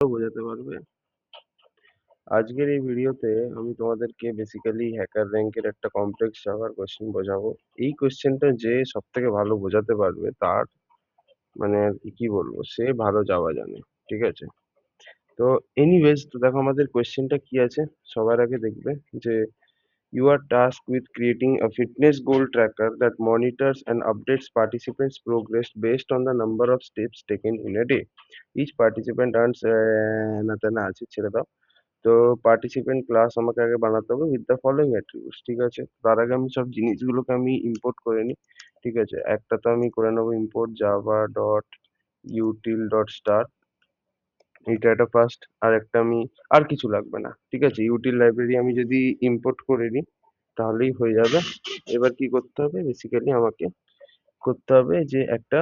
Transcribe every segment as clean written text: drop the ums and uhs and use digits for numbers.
বোঝাতে পারবে। আজকের এই ভিডিওতে আমি তোমাদেরকে বেসিক্যালি হ্যাকার র্যাঙ্কের একটা কমপ্লেক্স জাভার কোশ্চেন বোঝাবো। এই কোশ্চেনটা যে সব থেকে ভালো বোঝাতে পারবে তার মানে আর কি বলবো, সে ভালো জাভা জানে। ঠিক আছে, তো এনিওয়েজ, তো দেখো আমাদের কোশ্চেনটা কি আছে। সবার আগে দেখবে যে you are tasked with creating a fitness goal tracker that monitors and updates participants' progress based on the number of steps taken in a day. Each participant earns না তা না আছে, ছেড়ে দাও। তো পার্টিসিপেন্ট ক্লাস আমাকে আগে বানাতে হবে উইথ দ্য ফলোইং অ্যাট্রিবিউটস। ঠিক আছে, তার আগে আমি সব জিনিসগুলোকে আমি ইম্পোর্ট করে নিই। ঠিক আছে, একটা তো আমি করে নেবো import Java dot util dot start, এইটা একটা ফার্স্ট। আর একটা আমি, আর কিছু লাগবে না। ঠিক আছে, ইউটিল লাইব্রেরি আমি যদি ইম্পোর্ট করে নিই তাহলেই হয়ে যাবে। এবার কি করতে হবে, বেসিক্যালি আমাকে করতে হবে যে একটা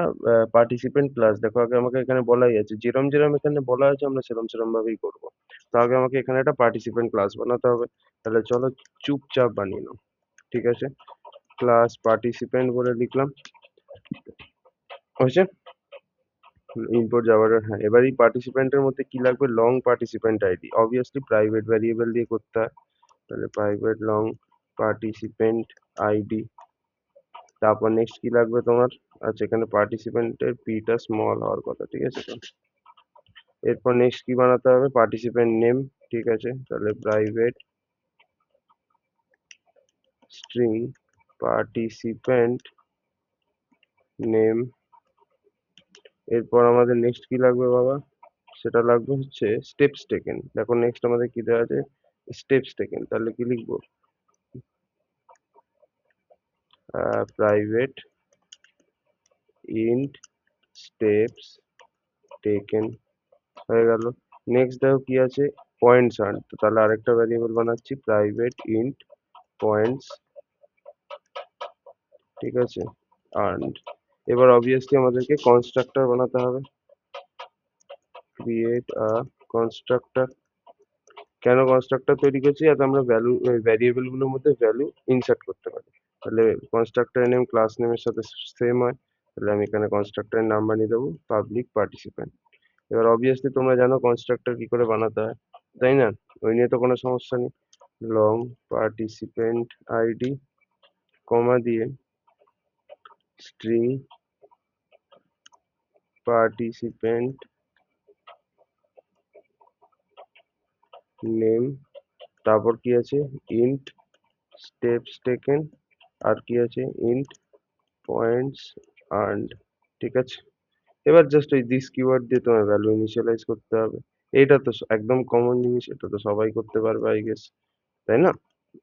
পার্টিসিপেন্ট ক্লাস। দেখো আগে আমাকে এখানে বলাই আছে, যেরম যেরম এখানে বলা আছে আমরা সেরম সেরম ভাবেই করবো। তো আগে আমাকে এখানে একটা পার্টিসিপেন্ট ক্লাস বানাতে হবে। তাহলে চলো চুপচাপ বানিয়ে নাও। ঠিক আছে, ক্লাস পার্টিসিপেন্ট বলে লিখলাম, হয়েছে। ইম্পোর্ট যাওয়ার, হ্যাঁ, এবার এই পার্টিসিপেন্টের মধ্যে কি লাগবে, long participant ID, obviously private variable দিয়ে করতে হয়। তাহলে প্রাইভেট লং পার্টিসিপেন্ট আইডি। তারপর নেক্সট কি লাগবে তোমার, আচ্ছা এখানে পার্টিসিপেন্টের পিটা স্মল হওয়ার কথা। ঠিক আছে, তো এরপর নেক্সট কি বানাতে হবে, পার্টিসিপেন্ট নেম। ঠিক আছে, তাহলে প্রাইভেট স্ট্রিং পার্টিসিপেন্ট নেম। এরপর আমাদের নেক্সট কি লাগবে বাবা, সেটা লাগবে হচ্ছে স্টেপস টেকেন। দেখো নেক্সট আমাদের কি দেওয়া আছে, স্টেপস টেকেন। তাহলে কি লিখবো, প্রাইভেট ইন্ট স্টেপস টেকেন, হয়ে গেল। নেক্সট দেখো কি আছে, পয়েন্টস আর্ন। তো তাহলে আরেকটা ভ্যারিয়েবল বানাচ্ছি, প্রাইভেট ইন্ট পয়েন্টস। ঠিক আছে, আর্নড। এবার অবভিয়াসলি আমাদেরকে কনস্ট্রাক্টর বানাতে হবে, ক্রিয়েট আ কনস্ট্রাক্টর। কেন কনস্ট্রাক্টর তৈরি করছি, যাতে আমরা ভ্যালু ভ্যারিয়েবল গুলোর মধ্যে ভ্যালু ইনসার্ট করতে পারি। তাহলে কনস্ট্রাক্টরের নেম ক্লাস নেমের সাথে সেম হয়। তাহলে আমি এখানে কনস্ট্রাক্টরের নাম বানিয়ে দেবো পাবলিক পার্টিসিপেন্ট। এবার অবভিয়াসলি তোমরা জানো কনস্ট্রাক্টর কি করে বানাতে হয়, তাই না? ওই নিয়ে তো কোনো সমস্যা নেই। লং পার্টিসিপেন্ট আইডি কমা দিয়ে স্ট্রিং পার্টিসিপেন্ট নেম, তারপর কি আছে ইন্ট স্টেপস টেকেন, আর কি আছে ইন্ট পয়েন্টস আর্নড। ঠিক আছে, এবার জাস্ট ওই দিস কিওয়ার্ড দিয়ে তোমার ভ্যালু ইনিশিয়ালাইজ করতে হবে। এটা তো একদম কমন জিনিস, এটা তো সবাই করতে পারবে আই গেস, তাই না?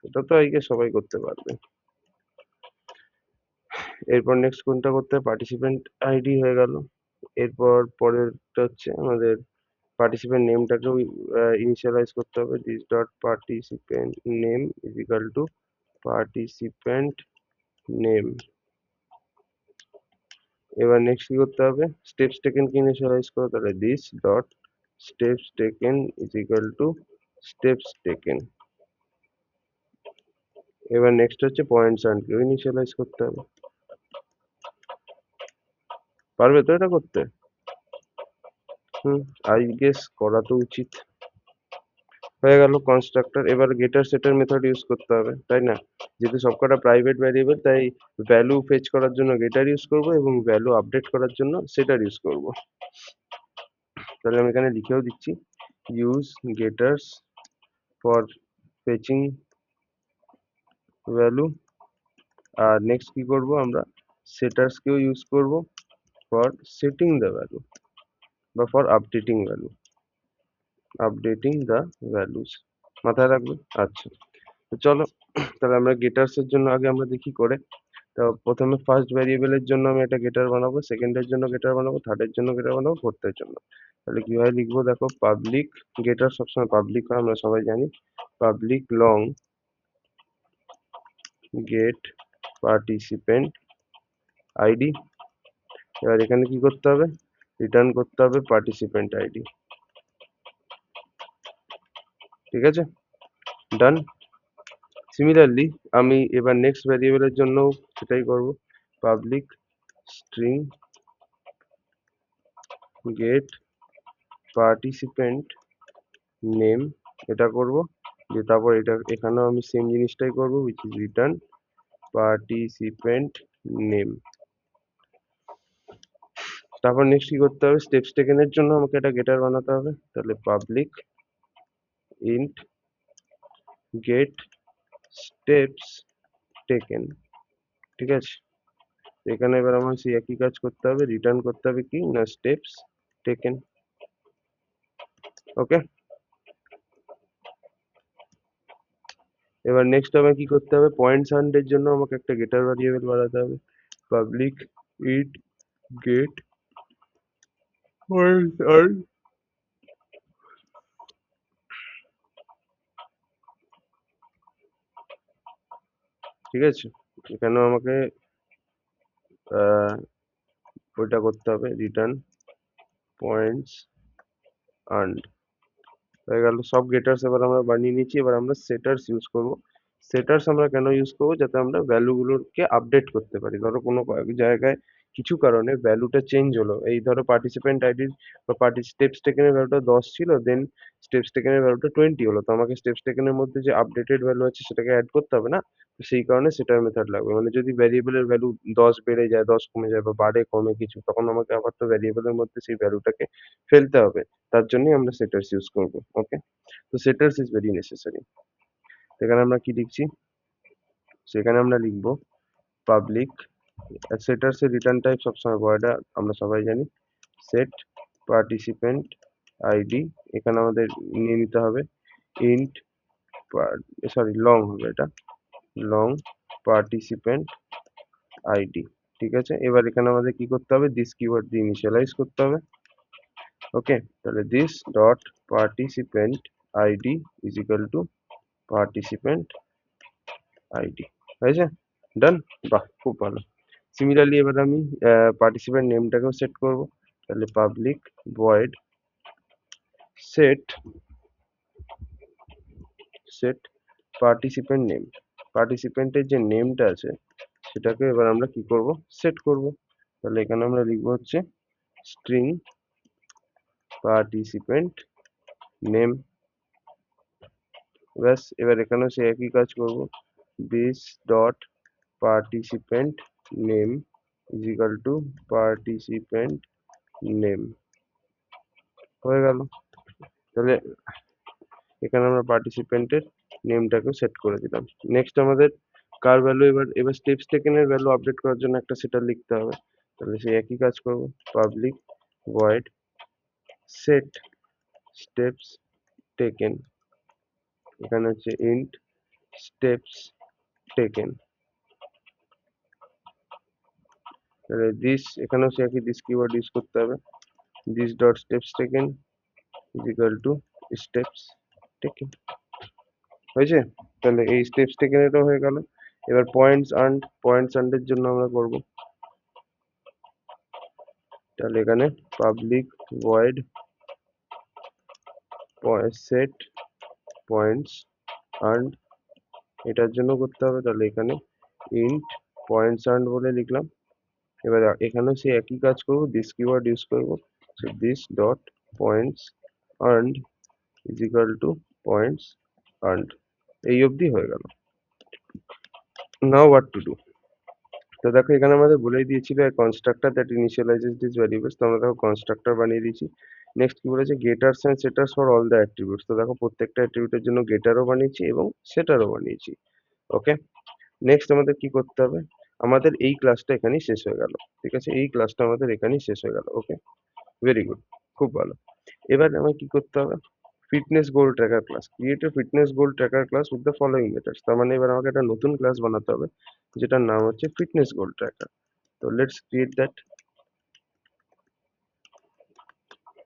এটা তো আই গেস সবাই করতে পারবে। এরপর নেক্সট কোনটা করতে হবে, পার্টিসিপেন্ট আইডি হয়ে গেল। এরপর পরেরটা হচ্ছে আমাদের পার্টিসিপেন্ট নেমটাকেও ইনিশিয়ালাইজ করতে হবে, this dot participant name is equal to participant name. এবার নেক্সট কি করতে হবে, স্টেপস টেকেন কে ইনিশিয়ালাইজ করো। তাহলে this dot steps taken is equal to steps taken. এবার নেক্সট হচ্ছে পয়েন্টস আর্ন কেও ইনিশিয়ালাইজ করতে হবে। পারবে তো এটা করতে? আই গেস করা তো উচিত। হয়ে গেল কনস্ট্রাক্টর। এবার গেটার সেটার মেথড ইউজ করতে হবে, তাই না? যেহেতু সবকটা প্রাইভেট ভ্যারিয়েবল, তাই ভ্যালু ফেচ করার জন্য গেটার ইউজ করব এবং ভ্যালু আপডেট করার জন্য সেটার ইউজ করব। তাহলে আমি এখানে লিখেও দিচ্ছি, use getters for fetching value. আর নেক্সট কি করব, আমরা সেটার্স কেও ইউজ করব ফর সেটিং দ্য ভ্যালু বা for updating value, updating the values. মাথায় রাখবে। আচ্ছা, তো চলো তাহলে আমরা গেটার্স এর জন্য আগে আমরা দেখি করে। তো প্রথমে ফার্স্ট ভ্যারিয়েবলের জন্য আমি একটা গেটার বানাবো, সেকেন্ডের জন্য গেটার বানাবো, থার্ডের জন্য গেটার বানাবো, ফোর্থের জন্য। তাহলে কিভাবে লিখবো, দেখো পাবলিক, গেটার সবসময় পাবলিক হয় আমরা সবাই জানি, public long get participant ID. এবার এখানে কি করতে হবে, রিটার্ন করতে হবে পার্টিসিপেন্ট আইডি। ঠিক আছে, ডান। সিমিলারলি আমি এবার নেক্সট ভ্যারিয়েবলের জন্য সেটাই করব, public string get participant name এটা করব, দিয়ে তারপর এটা এখানেও আমি সেম জিনিসটাই করব, which is written participant name. তারপর নেক্সট কি করতে হবে, স্টেপস টেকেন এর জন্য আমাকে একটা গেটার বানাতে হবে, তাহলে public int get steps taken. ঠিক আছে, এখানে এবার আমার সেই একই কাজ করতে হবে, রিটার্ন করতে হবে কি না স্টেপস টেকেন। ওকে, এবার নেক্সট আমাকে কি করতে হবে, পয়েন্টস আর্নড এর জন্য আমাকে একটা গেটার ভ্যারিয়েবল বানাতে হবে, public int get points earned. ঠিক আছে, এখানেও আমাকে ওইটা করতে হবে, রিটার্ন পয়েন্টস আর্নড। হয়ে গেল সব গেটার্স এবার আমরা বানিয়ে নিচ্ছি। এবার আমরা সেটার্স ইউজ করব। সেটার্স আমরা কেন ইউজ করব, যাতে আমরা ভ্যালুগুলোকে আপডেট করতে পারি। ধরো কোনো জায়গায় কিছু কারণে ভ্যালুটা চেঞ্জ হলো, এই ধরো পার্টিসিপেন্ট আইডির বা স্টেপস টেকেনের ভ্যালুটা 10 ছিল, দেন স্টেপস টেকেনের ভ্যালুটা 20 হলো, তো আমাকে স্টেপস টেকেনের মধ্যে যে আপডেটেড ভ্যালু আছে সেটাকে অ্যাড করতে হবে না, তো সেই কারণে সেটার মেথড লাগবে। মানে যদি ভ্যারিয়েবলের ভ্যালু 10 বেড়ে যায়, 10 কমে যায়, বা বাড়ে কমে কিছু, তখন আমাকে আবার তো ভ্যারিয়েবলের মধ্যে সেই ভ্যালুটাকে ফেলতে হবে, তার জন্যই আমরা সেটার্স ইউজ করব। ওকে, তো সেটার্স ইজ ভেরি নেসেসারি। সেখানে আমরা কি লিখছি, সেখানে আমরা লিখবো পাবলিক, সেটার্স এর রিটার্ন টাইপ সবসময় বড়টা আমরা সবাই জানি, সেট পার্টিসিপেন্ট আইডি। এখানে আমাদের নিয়ে নিতে হবে ইন্ট, সরি লং হবে এটা, লং পার্টিসিপেন্ট আইডি। ঠিক আছে, এবার এখানে আমাদের কি করতে হবে, দিস কিওয়ার্ড দিয়ে ইনিশিয়ালাইজ করতে হবে। ওকে, তাহলে this dot participant ID is equal to participant ID. হয়েছে, ডান, বাহ খুব ভালো। সিমিলারলি এবার আমি পার্টিসিপেন্ট নেমটাকেও সেট করব, তাহলে public void set set participant name. পার্টিসিপেন্টের যে নেমটা আছে সেটাকে এবার আমরা কি করব, সেট করব। তাহলে এখানে আমরা লিখবো হচ্ছে স্ট্রিং পার্টিসিপেন্ট নেম। ব্যাস, এবার এখানেও সে একই কাজ করব, this dot participant name is equal to participant name. হয়ে গেল, তাহলে এখানে আমরা পার্টিসিপেন্টের নেমটাকেও সেট করে দিলাম। নেক্সট আমাদের কার ভ্যালু, এবার স্টেপস টেকেন এর ভ্যালু আপডেট করার জন্য একটা সেটার লিখতে হবে, তাহলে সেই একই কাজ করব, public void set steps taken, এখানে হচ্ছে ইন্ট স্টেপস টেকেন। তাহলে দিস, এখানেও সে একই দিস কিওয়ার্ড ইউজ করতে হবে, this dot steps taken is equal two steps taken. হয়েছে, তাহলে এই স্টেপস টেকেন এটাও হয়ে গেল। এবার পয়েন্টস আর্নড এর জন্য আমরা করব, তাহলে এখানে public void set points earned, এটার জন্য করতে হবে, তাহলে এখানে ইন্ট পয়েন্টস আর্নড বলে লিখলাম। এবার এখানেও সেই একই কাজ করব, দিস কিওয়ার্ড ইউজ করব, so this dot points earned is equal two points earned. এই অবধি হয়ে গেল। নাও হোয়াট টু ডু, তো দেখো এখানে আমাদের বলেই দিয়েছিল constructor that initialises this variables, তো আমরা দেখো কনস্ট্রাক্টর বানিয়ে দিয়েছি। নেক্সট কি বলেছে, getters and setters for all the attributes, তো দেখো প্রত্যেকটা অ্যাট্রিবিউটের জন্য গেটারও বানিয়েছি এবং সেটারও বানিয়েছি। ওকে, নেক্সট আমাদের কি করতে হবে, আমাদের এই ক্লাসটা এখানেই শেষ হয়ে গেল। ঠিক আছে, এই ক্লাসটা আমাদের এখানেই শেষ হয়ে গেল। ওকে, ভেরি গুড, খুব ভালো। এবার আমায় কি করতে হবে, fitness goal tracker class, create a fitness goal tracker class with the following methods. তার মানে এবার আমাকে একটা নতুন ক্লাস বানাতে হবে যেটার নাম হচ্ছে ফিটনেস গোল ট্র্যাকার। তো লেটস ক্রিয়েট দ্যাট।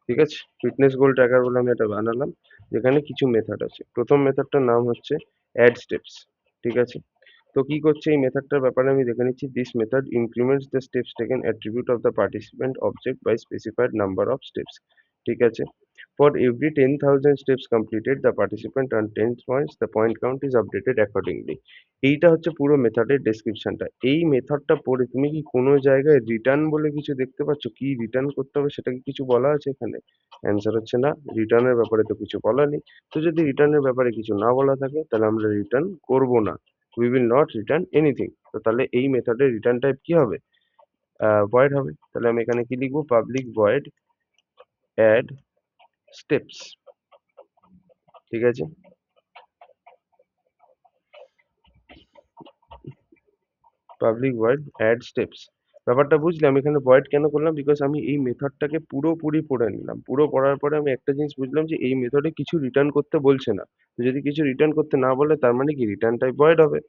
ঠিক আছে, ফিটনেস গোল ট্র্যাকার বলে আমি এটা বানালাম, যেখানে কিছু মেথড আছে। প্রথম মেথডটার নাম হচ্ছে অ্যাড স্টেপস। ঠিক আছে, তো কি করছে এই মেথডটার ব্যাপারে আমি দেখে নিচ্ছি। This method increments the steps taken attribute of the participant object by specified number of steps. ঠিক আছে, For every 10,000 steps completed, the participant earn 10 points. The point count is updated accordingly. এইটা হচ্ছে পুরো মেথডের ডেসক্রিপশনটা। এই মেথডটা পড়ে তুমি কি কোনো জায়গায় রিটার্ন বলে কিছু দেখতে পাচ্ছ? কি রিটার্ন করতে হবে সেটা কি কিছু বলা আছে এখানে? অ্যান্সার হচ্ছে না, রিটার্নের ব্যাপারে তো কিছু বলা নেই। তো যদি রিটার্নের ব্যাপারে কিছু না বলা থাকে তাহলে আমরা রিটার্ন করব না। We will not return anything. তো তাহলে এই মেথডের রিটার্ন টাইপ কি হবে? ভয়েড হবে। তাহলে আমি এখানে কি লিখবো? Public void add steps. ঠিক আছে? Public void add steps. ব্যাপারটা বুঝলে? আমি এখানে ভয়েড কেন করলাম? বিকজ আমি এই মেথডটাকে পুরোপুরি পড়ে নিলাম। পুরো পড়ার পরে আমি একটা জিনিস বুঝলাম যে এই মেথডে কিছু রিটার্ন করতে বলছে না। তো যদি কিছু রিটার্ন করতে না বলে তার মানে কি রিটার্ন টাইপ ভয়েড হবে,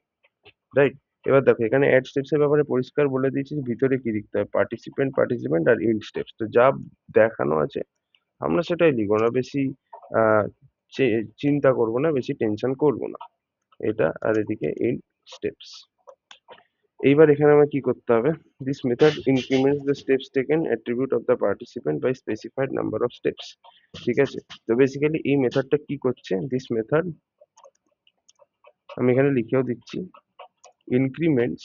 রাইট? এবার দেখো এখানে অ্যাড স্টেপস এর ব্যাপারে পরিষ্কার বলে দিয়েছি যে ভিতরে কি লিখতে হয়, পার্টিসিপেন্ট পার্টিসিপেন্ট আর ইন্ড স্টেপস। তো যা দেখানো আছে আমরা সেটাই লিখবো না, বেশি আহ চিন্তা করব না, বেশি টেনশন করব না। এটা আর এদিকে ইন্ড স্টেপস। এইবার এখানে আমার কি করতে হবে? This method increments the steps taken attribute of the participant by specified number of steps. ঠিক আছে? তো বেসিক্যালি এই মেথডটা কি করছে? দিস মেথড, আমি এখানে লিখেও দিচ্ছি, ইনক্রিমেন্টস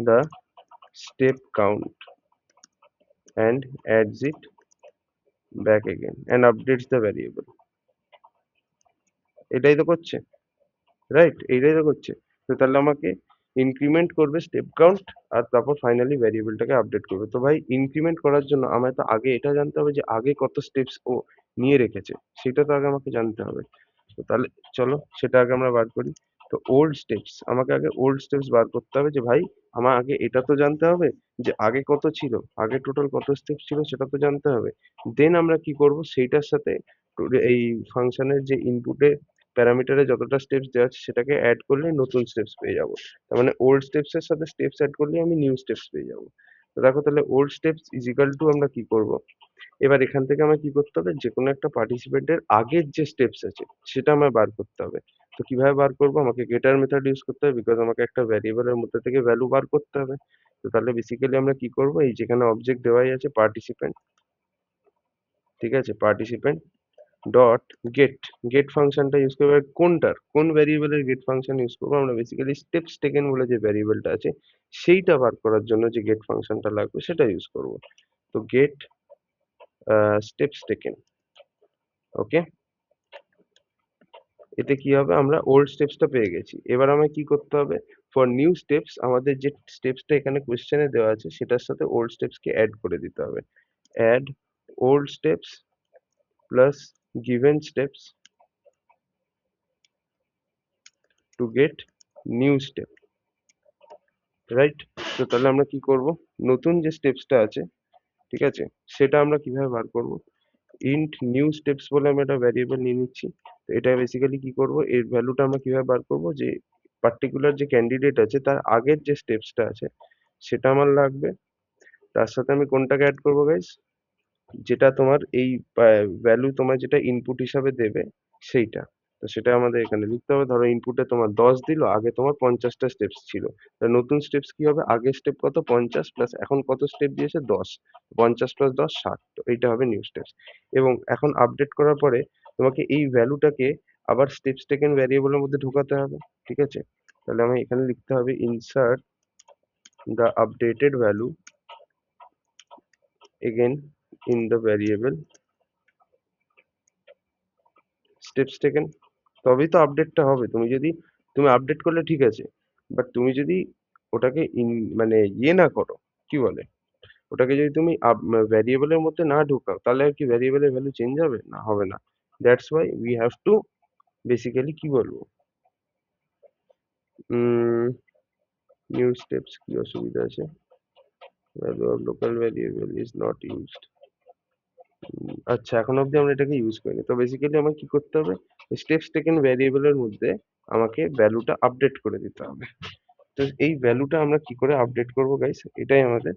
the step count and adds it back again and updates the variable. এটাই তো করছে, রাইট? এইটাই তো করছে। তো তাহলে আমাকে ইনক্রিমেন্ট করবে স্টেপ কাউন্ট আর তারপর ফাইনালি ভ্যারিয়েবলটাকে আপডেট করবে। তো ভাই ইনক্রিমেন্ট করার জন্য আমায় তো আগে এটা জানতে হবে যে আগে কত স্টেপস ও নিয়ে রেখেছে, সেটা তো আগে আমাকে জানতে হবে। তো তাহলে চলো সেটা আগে আমরা বার করি। তো ওল্ড স্টেপস, আমাকে আগে ওল্ড স্টেপস বার করতে হবে যে ভাই আমার আগে এটা তো জানতে হবে যে আগে কত ছিল, আগে টোটাল কত স্টেপস ছিল সেটা তো জানতে হবে। দেন আমরা কি করব, সেইটার সাথে এই ফাংশনের যে ইনপুটে প্যারামিটারে যতটা স্টেপস দেওয়া আছে সেটাকে অ্যাড করলে নতুন স্টেপস পেয়ে যাবো। তার মানে ওল্ড স্টেপস এর সাথে স্টেপস অ্যাড করলে আমি নিউ স্টেপস পেয়ে যাবো। তো দেখো তাহলে old steps is equal to আমরা কি করব, এবার এখান থেকে আমার কি করতে হবে, যে কোনো একটা পার্টিসিপেন্টের আগের যে স্টেপস আছে সেটা আমার বার করতে হবে। তো কিভাবে বার করব? আমাকে গেটার মেথড ইউজ করতে হবে, বিকজ আমাকে একটা ভ্যারিয়েবলের মধ্যে থেকে ভ্যালু বার করতে হবে। তো তাহলে বেসিক্যালি আমরা কি করব, এই যেখানে অবজেক্ট দেওয়াই আছে পার্টিসিপেন্ট, ঠিক আছে, পার্টিসিপেন্ট ডট গেট, গেট ফাংশনটা ইউজ করবো। এবার কোনটার, কোন ভ্যারিয়েবলের গেট ফাংশন ইউজ করবো? আমরা বেসিক্যালি স্টেপস টেকেন বলে যে ভ্যারিয়েবলটা আছে সেইটা বার করার জন্য যে গেট ফাংশনটা লাগবে সেটা ইউজ করব। তো গেট স্টেপস টেকেন, ওকে। এতে কি হবে, আমরা ওল্ড স্টেপসটা পেয়ে গেছি। এবার আমায় কি করতে হবে, ফর নিউ স্টেপস আমাদের যে স্টেপসটা এখানে কোশ্চেনে দেওয়া আছে সেটার সাথে ওল্ড স্টেপসকে অ্যাড করে দিতে হবে। Add old steps plus given steps to get new step, right? তো তাহলে আমরা কি করব, নতুন যে স্টেপসটা আছে, ঠিক আছে, সেটা আমরা কিভাবে বার করব? ইন্ট নিউ স্টেপস বলে আমি একটা ভ্যারিয়েবল নিয়ে নিচ্ছি। তো এটা বেসিক্যালি কি করব, এর ভ্যালুটা আমরা কিভাবে বার করব, যে পার্টিকুলার যে ক্যান্ডিডেট আছে তার আগের যে স্টেপসটা আছে সেটা আমার লাগবে। তার সাথে আমি কোনটাকে অ্যাড করবো গাইস, যেটা তোমার এই ভ্যালু তোমার যেটা ইনপুট হিসাবে দেবে সেইটা। তো সেটা আমাদের এখানে লিখতে হবে। ধরো ইনপুটে তোমার 10 দিল, আগে তোমার 50টা স্টেপস ছিল। তা নতুন স্টেপস কি হবে, আগের স্টেপ কত 50 প্লাস এখন কত স্টেপ দিয়েছে 10, 50 প্লাস 10 60। তো এইটা হবে নিউ স্টেপস। এবং এখন আপডেট করার পরে তোমাকে এই ভ্যালুটাকে আবার স্টেপস টেকেন ভ্যারিয়েবলের মধ্যে ঢোকাতে হবে, ঠিক আছে? তাহলে আমি এখানে লিখতে হবে insert the updated value again in the variable steps taken। তবেই তো আপডেটটা হবে। তুমি যদি, তুমি আপডেট করলে ঠিক আছে, বাট তুমি যদি ওটাকে মানে ইয়ে না করো, কি বলে, ওটাকে যদি তুমি ভ্যারিয়েবলের মধ্যে না ঢোকাও তাহলে আর কি ভ্যারিয়েবলের ভ্যালু চেঞ্জ হবে না? হবে না। That's why we have to basically কি বলবো, নিউ স্টেপস কি অসুবিধা আছে, value of local variable is not used. আচ্ছা এখন অব্দি আমরা এটাকে ইউজ করিনি। তো বেসিক্যালি আমার কি করতে হবে, স্টেপস টেকেন ভ্যারিয়েবলের মধ্যে আমাকে ভ্যালুটা আপডেট করে দিতে হবে। তো এই ভ্যালুটা আমরা কি করে আপডেট করব গাইস, এটাই আমাদের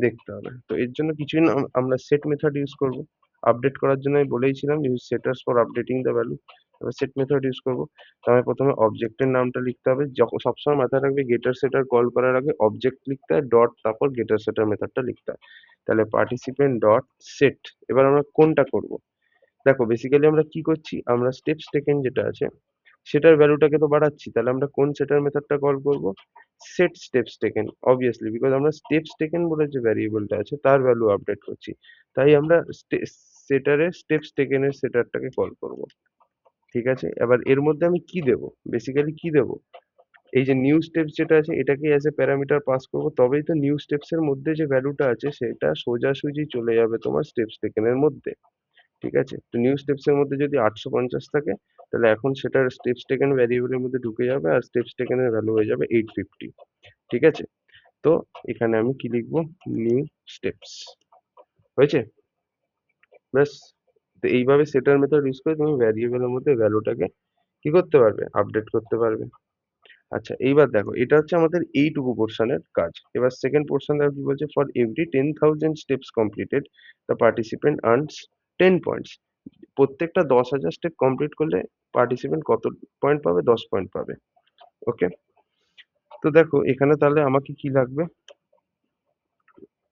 দেখতে হবে। তো এর জন্য কিছুই না, আমরা সেট মেথড ইউজ করব। আপডেট করার জন্য আমি বলেইছিলাম use setters for updating the value. এবার সেট মেথড ইউজ করবো। তো আমি প্রথমে অবজেক্টের নামটা লিখতে হবে, যখন সবসময় মাথায় রাখবে গেটার সেটার কল করার আগে অবজেক্ট লিখতে হয় ডট তারপর গেটার সেটার মেথডটা লিখতে হয়। তাহলে পার্টিসিপেন্ট ডট সেট। এবার আমরা কোনটা করব? দেখো বেসিক্যালি আমরা কি করছি, আমরা স্টেপস টেকেন যেটা আছে সেটার ভ্যালুটাকে তো বাড়াচ্ছি, তাহলে আমরা কোন সেটার মেথডটা কল করব? Set steps taken, obviously because আমরা স্টেপস টেকেন বলে যে ভ্যারিয়েবলটা আছে তার ভ্যালু আপডেট করছি, তাই আমরা সেটারে স্টেপস টেকেনের সেটারটাকে কল করব। ঠিক আছে, এবার এর মধ্যে আমি কি দেব, বেসিক্যালি কি দেব, এই যে নিউ স্টেপস যেটা আছে এটাকে অ্যাজ এ প্যারামিটার পাস করব, তবেই তো নিউ স্টেপস এর মধ্যে যে ভ্যালুটা আছে সেটা সোজাসুজি চলে যাবে তোমার স্টেপস টেকেনের মধ্যে। ঠিক আছে, তো নিউ স্টেপস এর মধ্যে যদি 850 থাকে তাহলে এখন সেটার স্টেপস টেকেন ভ্যারিয়েবলের মধ্যে ঢুকে যাবে আর স্টেপস টেকেনের ভ্যালু হয়ে যাবে 850। ঠিক আছে, তো এখানে আমি কি লিখবো, নিউ স্টেপস, হয়েছে, ব্যাস। তো এইভাবে সেটার মেথড ইউজ করে তুমি ভ্যারিয়েবলের মধ্যে ভ্যালুটাকে কি করতে পারবে, আপডেট করতে পারবে। আচ্ছা এইবার দেখো এটা হচ্ছে আমাদের এইটুকু পোর্শনের কাজ। এবার সেকেন্ড পোর্শন দেখো কি বলছে, for every 10,000 steps completed the participant earns 10 points. প্রত্যেকটা 10,000 স্টেপ কমপ্লিট করলে পার্টিসিপেন্ট কত পয়েন্ট পাবে, 10 পয়েন্ট পাবে। ওকে, তো দেখো এখানে তাহলে আমাকে কি লাগবে,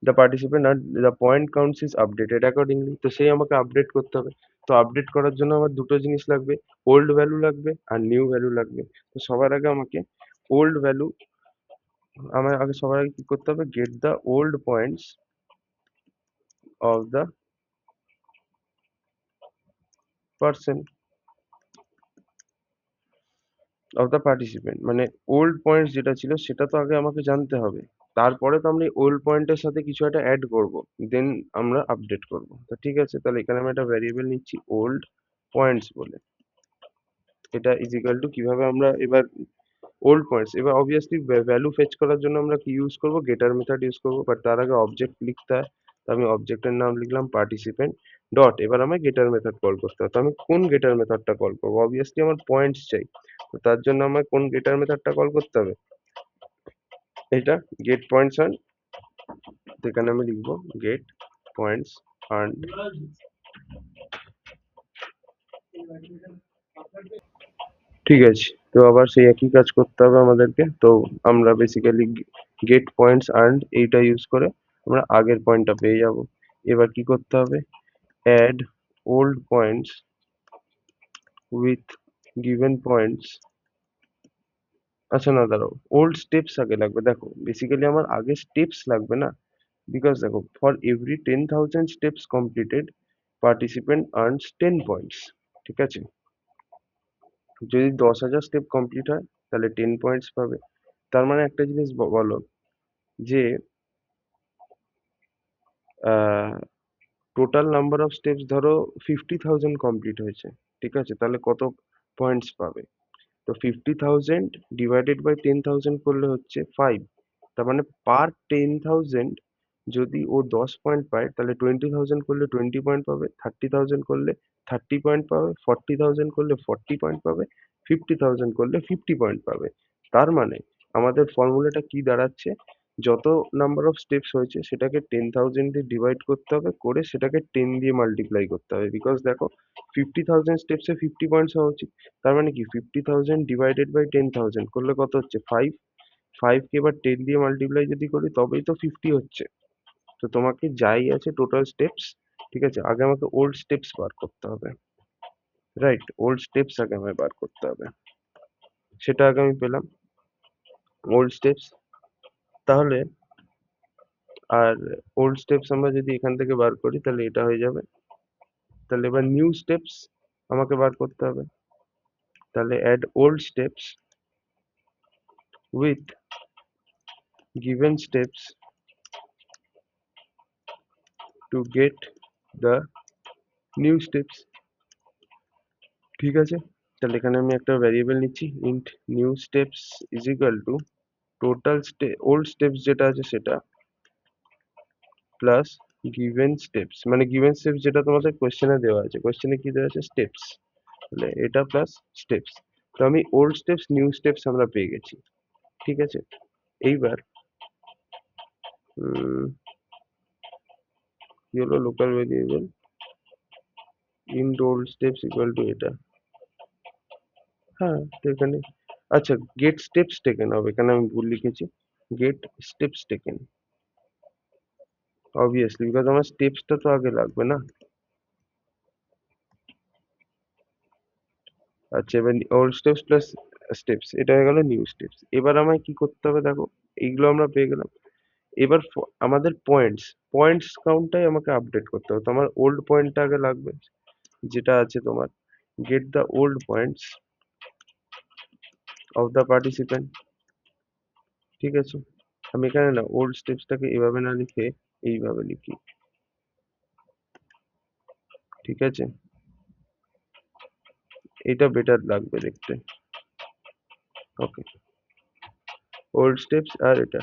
the participant are the point counts is updated accordingly, তো সেই আমাকে আপডেট করতে হবে। তো আপডেট করার জন্য আমার দুটো জিনিস লাগবে, ওল্ড ভ্যালু লাগবে আর নিউ ভ্যালু লাগবে। তো সবার আগে আমাকে ওল্ড ভ্যালু, আমার আগে সবার আগে কি করতে হবে, get the old points of the person of the participant, মানে ওল্ড পয়েন্টস যেটা ছিল সেটা তো আগে আমাকে জানতে হবে, তারপরে তো আমরা ওল্ড পয়েন্টের সাথে কিছু একটা অ্যাড করব, দেন আমরা আপডেট করব। তো ঠিক আছে, তাহলে এখানে আমি একটা ভ্যারিয়েবল নিচ্ছি ওল্ড পয়েন্টস বলে, এটা ইজ ইকুয়াল টু কিভাবে আমরা এবার ওল্ড পয়েন্টস, এবার অবভিয়াসলি ভ্যালু ফেচ করার জন্য আমরা কি ইউজ করব, গেটার মেথড ইউজ করব, বাট তার আগে অবজেক্ট লিখতে হয়। তো আমি অবজেক্টের নাম লিখলাম পার্টিসিপেন্ট ডট, এবার আমায় গেটার মেথড কল করতে হবে। তো আমি কোন গেটার মেথডটা কল করবো, অবভিয়াসলি আমার পয়েন্টস চাই, তো তার জন্য আমায় কোন গেটার মেথডটা কল করতে হবে, এটা গেট পয়েন্টস আর্ন। তো এখানে আমি লিখবো গেট পয়েন্টস আর্ন। ঠিক আছে, তো আবার সেই একই কাজ করতে হবে আমাদেরকে। তো আমরা বেসিক্যালি গেট পয়েন্টস আর্নড এইটা ইউজ করে আমরা আগের পয়েন্টটা পেয়ে যাব। এবার কি করতে হবে, add old points with given points. আচ্ছা না দাঁড়াও, ওল্ড স্টেপস আগে লাগবে। দেখো বেসিক্যালি আমার আগে স্টেপস লাগবে না, বিকজ দেখো for every 10,000 steps completed participant earns 10 points. ঠিক আছে, যদি 10,000 স্টেপ কমপ্লিট হয় তাহলে 10 পয়েন্টস পাবে। তার মানে একটা জিনিস বলো যে টোটাল নাম্বার অফ স্টেপস ধরো 50,000 কমপ্লিট হয়েছে, ঠিক আছে, তাহলে কত পয়েন্টস পাবে, তো 50,000 ডিভাইডেড বাই 10,000 করলে হচ্ছে 5, তার মানে পার 10,000 যদি ও 10 পয়েন্ট পায় তাহলে 20,000 করলে 20 পয়েন্ট পাবে, 30,000 করলে 30 পয়েন্ট পাবে, 40,000 করলে 40 পয়েন্ট পাবে, 50,000 করলে 50 পয়েন্ট পাবে। তার মানে আমাদের ফর্মুলাটা কি দাঁড়াচ্ছে, যত নাম্বার অফ স্টেপস হয়েছে সেটাকে 10,000 দিয়ে ডিভাইড করতে হবে, করে সেটাকে 10 দিয়ে মাল্টিপ্লাই করতে হবে, বিকজ দেখো 50,000 স্টেপসে 50 পয়েন্টস হওয়া উচিত। তার মানে কি 50,000 ডিভাইডেড বাই 10,000 করলে কত হচ্ছে 5, 5 কে এবার 10 দিয়ে মাল্টিপ্লাই যদি করি তবেই তো 50 হচ্ছে। তো তোমাকে যাই আছে টোটাল স্টেপস, ঠিক আছে, আগে আমাকে ওল্ড স্টেপস বার করতে হবে, রাইট, ওল্ড স্টেপস আগে আমায় বার করতে হবে, সেটা আগে আমি পেলাম ওল্ড স্টেপস। তাহলে আর ওল্ড স্টেপস আমরা যদি এখান থেকে বার করি তাহলে এটা হয়ে যাবে, তাহলে এবার নিউ স্টেপস আমাকে বার করতে হবে, তাহলে add old steps with given steps to get the new steps. ঠিক আছে, তাহলে এখানে আমি একটা ভ্যারিয়েবল নিচ্ছি int new steps is equal to total old steps যেটা আছে সেটা প্লাস গিভেন স্টেপস, মানে গিভেন স্টেপস যেটা তোমাদের কোশ্চেনে দেওয়া আছে, কোশ্চেনে কি দেওয়া আছে স্টেপস, তাহলে এটা প্লাস স্টেপস। তো আমি ওল্ড স্টেপস নিউ স্টেপস আমরা পেয়ে গেছি। ঠিক আছে, এইবার কি হলো, local variable int old steps equal to এটা, হ্যাঁ, তো এখানে আচ্ছা গেট স্টেপস টেকেন হবে, এখানে আমি ভুল লিখেছি। Get steps taken obviously, because আমার স্টেপসটা তো আগে লাগবে না। আচ্ছা এবার ওল্ড স্টেপস প্লাস স্টেপস, এটা হয়ে গেল নিউ স্টেপস। এবার আমায় কি করতে হবে দেখো, এইগুলো আমরা পেয়ে গেলাম। এবার আমাদের পয়েন্টস, পয়েন্টস কাউন্টটাই আমাকে আপডেট করতে হবে। তো আমার ওল্ড পয়েন্টটা আগে লাগবে, যেটা আছে তোমার get the old points of the participant. ঠিক আছে, আমি এখানে না ওল্ড স্টেপসটাকে এভাবে না লিখে এইভাবে লিখি। ঠিক আছে, এটা বেটার লাগবে দেখতে। ওকে, ওল্ড স্টেপস আর এটা।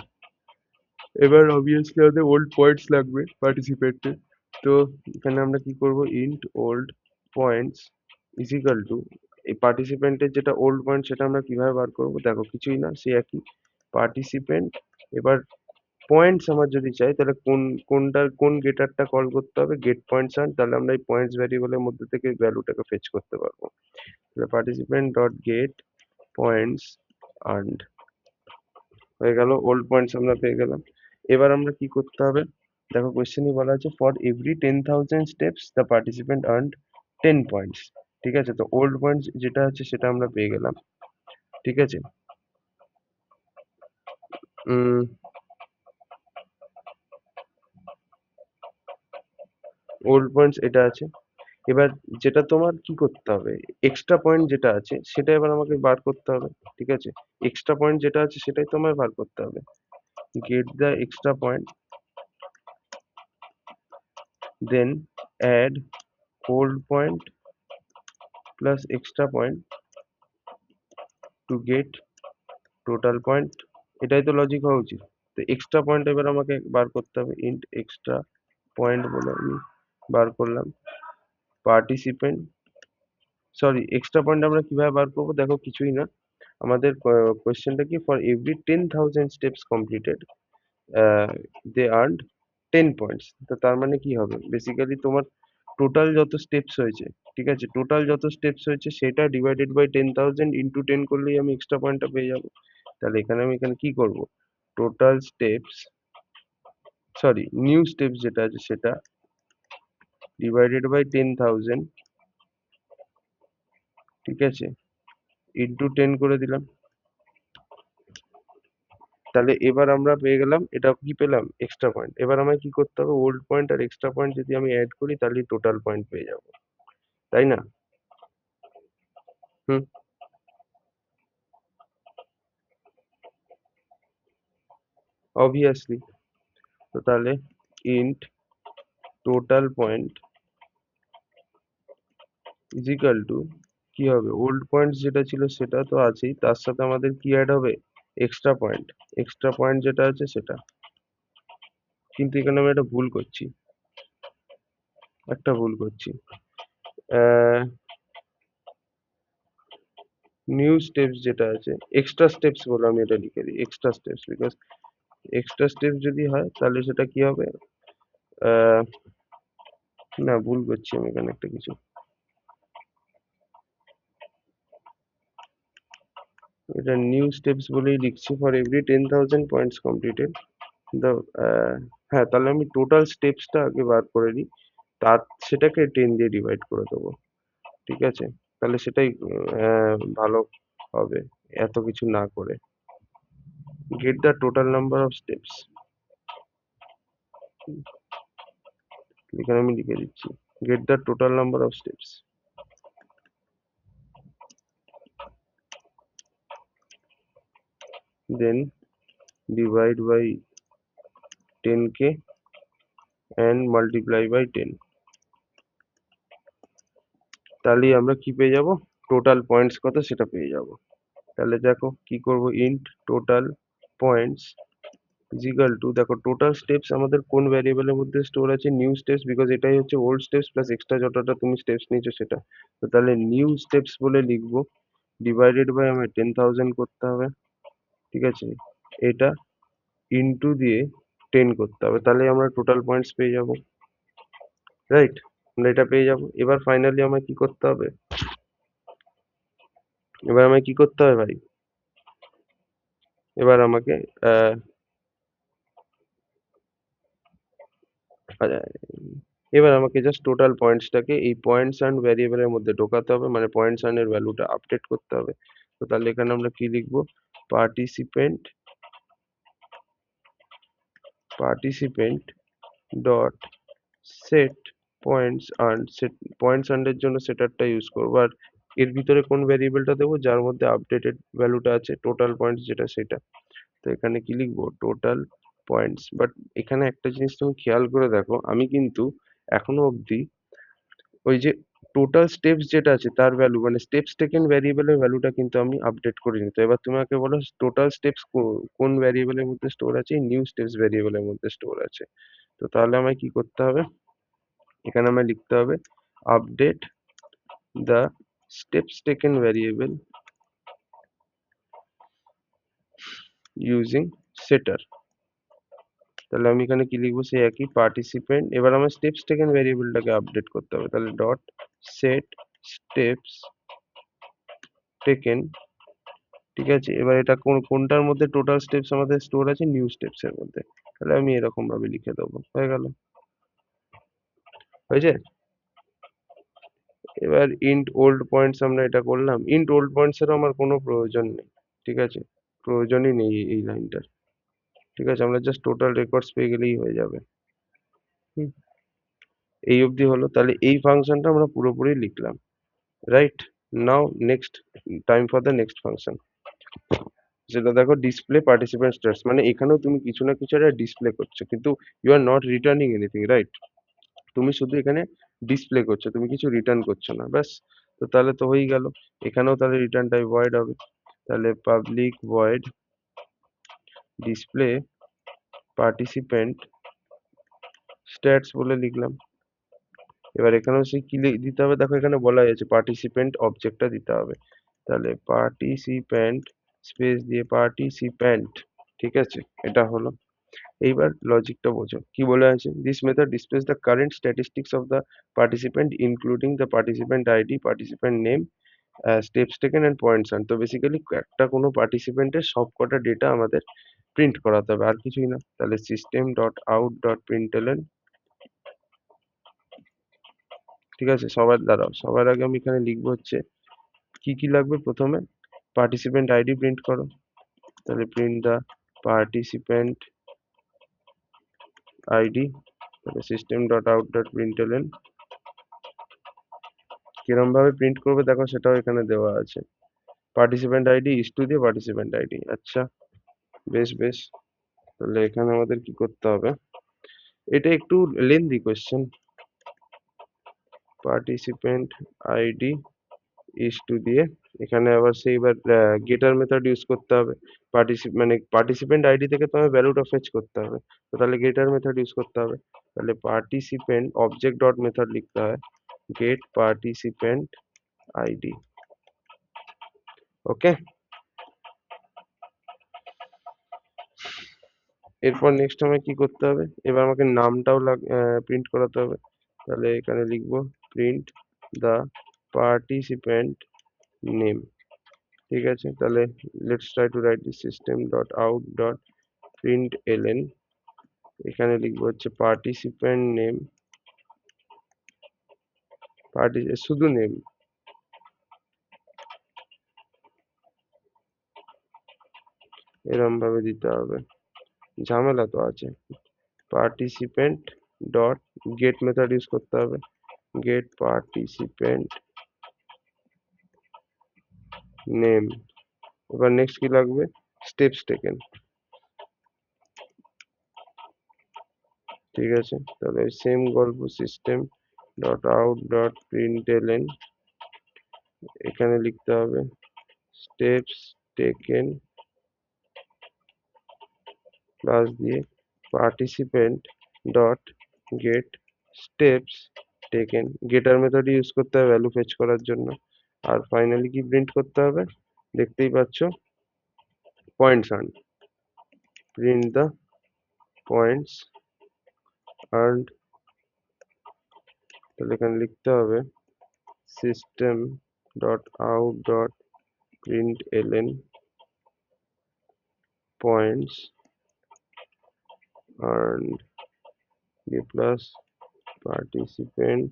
এবার অবভিয়াসলি আমাদের ওল্ড পয়েন্টস লাগবে পার্টিসিপেন্টের। তো এখানে আমরা কি করব, int old points is equal to, এই পার্টিসিপেন্টের যেটা ওল্ড পয়েন্ট সেটা আমরা কিভাবে বার করব, দেখো কিছুই না, সে একই পার্টিসিপেন্ট। এবার পয়েন্টস আমার যদি চাই তাহলে কোন গেটারটা কল করতে হবে, গেট পয়েন্টস আর্ন, তাহলে আমরা এই পয়েন্টস ভ্যারিয়েবলের মধ্যে থেকে ভ্যালুটাকে ফেচ করতে পারবো। তাহলে participant dot gate points earned হয়ে গেল, ওল্ড পয়েন্টস আমরা পেয়ে গেলাম। এবার আমরা কি করতে হবে, দেখো কোয়েশ্চেনে বলা আছে for every 10,000 steps the participant earned 10 points. ঠিক আছে, তো ওল্ড পয়েন্টস যেটা আছে সেটা আমরা পেয়ে গেলাম। ঠিক আছে, ওল্ড পয়েন্টস এটা আছে। এবার যেটা তোমার কি করতে হবে, এক্সট্রা পয়েন্ট যেটা আছে সেটা এবার আমাকে বার করতে হবে। ঠিক আছে, এক্সট্রা পয়েন্ট যেটা আছে সেটাই তোমায় বার করতে হবে। Get the extra point, then add old point plus extra point to get total point. এটাই তো লজিক হওয়া উচিত। তো এক্সট্রা পয়েন্ট এবার আমাকে বার করতে হবে, ইন্ট এক্সট্রা পয়েন্ট বলে আমি বার করলাম পার্টিসিপেন্ট, সরি এক্সট্রা পয়েন্ট আমরা কিভাবে বার করবো, দেখো কিছুই না, আমাদের কোয়েশ্চেনটা কি, for every 10,000 steps completed they earned 10 points. তো তার মানে কি হবে, বেসিক্যালি তোমার টোটাল যত স্টেপস হয়েছে, ঠিক আছে, টোটাল যত স্টেপস হয়েছে সেটা ডিভাইডেড বাই 10,000 ইন্টু 10 করলেই আমি এক্সট্রা পয়েন্টটা পেয়ে যাবো। তাহলে এখানে আমি এখানে কি করব, total steps, sorry new steps যেটা আছে সেটা ডিভাইডেড বাই 10,000, ঠিক আছে, ইন্টু 10 করে দিলাম। তাহলে এবার আমরা পেয়ে গেলাম, এটা কি পেলাম, এক্সট্রা পয়েন্ট। এবার আমায় কি করতে হবে, ওল্ড পয়েন্ট আর এক্সট্রা পয়েন্ট যদি আমি অ্যাড করি তাহলে টোটাল পয়েন্ট পেয়ে যাবো, তাই না? হুম, অবভিয়াসলি। তো তাহলে int total point is equal to কি হবে, ওল্ড পয়েন্ট যেটা ছিল সেটা তো আছেই, তার সাথে আমাদের কি অ্যাড হবে, এক্সট্রা পয়েন্ট। এক্সট্রা পয়েন্ট যেটা আছে সেটা, কিন্তু এখানে আমি একটা ভুল করছি, একটা ভুল করছি। নিউ স্টেপস যেটা আছে, এক্সট্রা স্টেপস বলে আমি এটা লিখে দিই, extra steps, because extra steps যদি হয় তাহলে সেটা কি হবে, আহ, না ভুল করছি আমি এখানে একটা কিছু, এটা নিউ স্টেপস বলেই লিখছি, for every 10,000 points completed the, হ্যাঁ তাহলে আমি টোটাল স্টেপসটা আগে বার করে নিই, তার সেটাকে 10 দিয়ে ডিভাইড করে দেবো। ঠিক আছে, তাহলে সেটাই ভালো হবে, এত কিছু না করে। Get the total number of steps, এখানে আমি লিখে দিচ্ছি get the total number of steps, then divide by 10k and multiply by 10, তাহলেই আমরা কি পেয়ে যাব, টোটাল পয়েন্টস কত সেটা পেয়ে যাব। তাহলে দেখো কি করব, int total points is equal to, দেখো টোটাল স্টেপস আমাদের কোন ভ্যারিয়েবলের মধ্যে স্টোর আছে, নিউ স্টেপস, বিকজ এটাই হচ্ছে ওল্ড স্টেপস প্লাস এক্সট্রা যতটা তুমি স্টেপস নিয়েছো সেটা। তো তাহলে নিউ স্টেপস বলে লিখবো, ডিভাইডেড বাই আমার 10,000 করতে হবে, ঠিক আছে, এটা ইন্টু দিয়ে 10 করতে হবে, তাহলে আমরা টোটাল পয়েন্টস পেয়ে যাব, রাইট, আমরা এটা পেয়ে যাব। এবার ফাইনালি আমায় কি করতে হবে, এবার আমায় কি করতে হবে ভাই? এবার আমাকে আহ, আহ, এবার আমাকে জাস্ট টোটাল পয়েন্টসটাকে এই পয়েন্টস অ্যান্ড ভ্যারিয়েবলের মধ্যে ঢোকাতে হবে, মানে পয়েন্টস অ্যান্ড এর ভ্যালুটা আপডেট করতে হবে। তো তাহলে এখানে আমরা কি লিখবো? Participant participant dot set points earn, set points আর্নের জন্য সেটারটা ইউজ করবো। আর এর ভিতরে কোন ভ্যারিয়েবলটা দেবো? যার মধ্যে আপডেটেড ভ্যালুটা আছে, টোটাল পয়েন্টস যেটা, সেটা। তো এখানে কি লিখবো? Total points. বাট এখানে একটা জিনিস তুমি খেয়াল করে দেখো, আমি কিন্তু এখনো অবধি ওই যে টোটাল স্টেপস যেটা আছে তার ভ্যালু, মানে স্টেপস টেকেন ভ্যারিয়েবলের ভ্যালুটা কিন্তু আমি আপডেট করিনি। তো এবার তুমি আমাকে বলো টোটাল স্টেপস কোন ভ্যারিয়েবলের মধ্যে স্টোর আছে? নিউ স্টেপস ভ্যারিয়েবলের মধ্যে স্টোর আছে। তো তাহলে আমায় কি করতে হবে? এখানে আমায় লিখতে হবে update the steps taken variable using সেটার। তাহলে আমি এখানে কি লিখবো? সেই একই পার্টিসিপেন্ট। এবার আমার স্টেপস টেকেন ভ্যারিয়েবলটাকে আপডেট করতে হবে, তাহলে ডট সেট স্টেপস টেকেন। ঠিক আছে, এবার এটা কোনটার মধ্যে টোটাল স্টেপস আমাদের স্টোর আছে? নিউ স্টেপস এর মধ্যে। তাহলে আমি এরকম ভাবে লিখে দেবো, হয়ে গেল। হয়েছে। এবার ইন্ট ওল্ড পয়েন্টস আমরা এটা করলাম। ইন্ট ওল্ড পয়েন্টস এরও আমার কোনো প্রয়োজন নেই। ঠিক আছে, প্রয়োজনই নেই এই লাইনটার। ঠিক আছে, আমরা জাস্ট টোটাল রেকর্ডস পেয়ে গেলেই হয়ে যাবে। হুম, এই অবধি হলো। তাহলে এই ফাংশনটা আমরা পুরোপুরি লিখলাম, right? Now next, time for the next function. যেটা দেখো, ডিসপ্লে পার্টিসিপেন্ট স্ট্যাটাস, মানে এখানেও তুমি কিছু না কিছু একটা ডিসপ্লে করছো, কিন্তু you are not returning anything, right? তুমি শুধু এখানে ডিসপ্লে করছো, তুমি কিছু রিটার্ন করছো না, ব্যাস। তো তাহলে তো হয়েই গেল। এখানেও তাহলে রিটার্ন টাইপ ভয়েড হবে। তাহলে public void display participant stats বলে লিখলাম। এবার এখানেও সেই কি দিতে হবে? দেখো এখানে বলা হয়েছে পার্টিসিপেন্ট অবজেক্টটা দিতে হবে। তাহলে পার্টিসিপেন্ট স্পেস দিয়ে পার্টিসিপেন্ট। ঠিক আছে, এটা হলো। এইবার লজিকটা বোঝো কি বলে আছে। This method displace the current statistics of the participant including the participant ID, participant name, steps taken and points earn. তো বেসিক্যালি একটা কোনো পার্টিসিপেন্টের সব কটা ডেটা আমাদের প্রিন্ট করাতে হবে, আর কিছুই না। তাহলে সিস্টেম ডট আউট ডট প্রিন্টএলএন। ঠিক আছে, সবার আগে আমি এখানে লিখবো হচ্ছে কি কি লাগবে। প্রথমে পার্টিসিপেন্ট আইডি প্রিন্ট করো, তাহলে প্রিন্ট দ্য পার্টিসিপেন্ট আইডি। তাহলে সিস্টেম ডট আউট ডট প্রিন্টএলএন। কিরম ভাবে প্রিন্ট করবে দেখো, সেটাও এখানে দেওয়া আছে। পার্টিসিপেন্ট আইডি ইস টু দিয়ে পার্টিসিপেন্ট আইডি। আচ্ছা, বেশ বেশ। তাহলে এখানে আমাদের কি করতে হবে? এটা একটু lengthy question. Participant ID is to দিয়ে এখানে আবার সেইবার গেটার মেথড ইউজ করতে হবে। মানে পার্টিসিপেন্ট আইডি থেকে তোমার ভ্যালুটা ফেচ করতে হবে। তো তাহলে গেটার মেথড ইউজ করতে হবে। তাহলে পার্টিসিপেন্ট অবজেক্ট ডট মেথড লিখতে হয়, গেট পার্টিসিপেন্ট আইডি। ওকে। এরপর নেক্সট আমায় কি করতে হবে? এবার আমাকে নামটাও প্রিন্ট করাতে হবে। তাহলে এখানে লিখবো প্রিন্ট দ্য পার্টিসিপেন্ট নেম। ঠিক আছে, তাহলে let's try to write the system dot out dot print LN. এখানে লিখবো হচ্ছে পার্টিসিপেন্ট নেম, শুধু নেম। এরম ভাবে দিতে হবে, ঝামেলা তো আছে। Participant dot get method use করতে হবে, গেট পার্টিসিপেন্ট নেম। এবার নেক্সট কি লাগবে? Steps taken. ঠিক আছে, তাহলে সেম গল্প, system dot out dot println. এখানে লিখতে হবে স্টেপস টেকেন প্লাস দিয়ে participant dot get steps taken. Getter method use করতে হবে ভ্যালু ফেচ করার জন্য। আর ফাইনালি কি প্রিন্ট করতে হবে? দেখতেই পাচ্ছ, points earn. Print the points earned. তাহলে এখানে লিখতে হবে system dot out dot println points earned b plus participant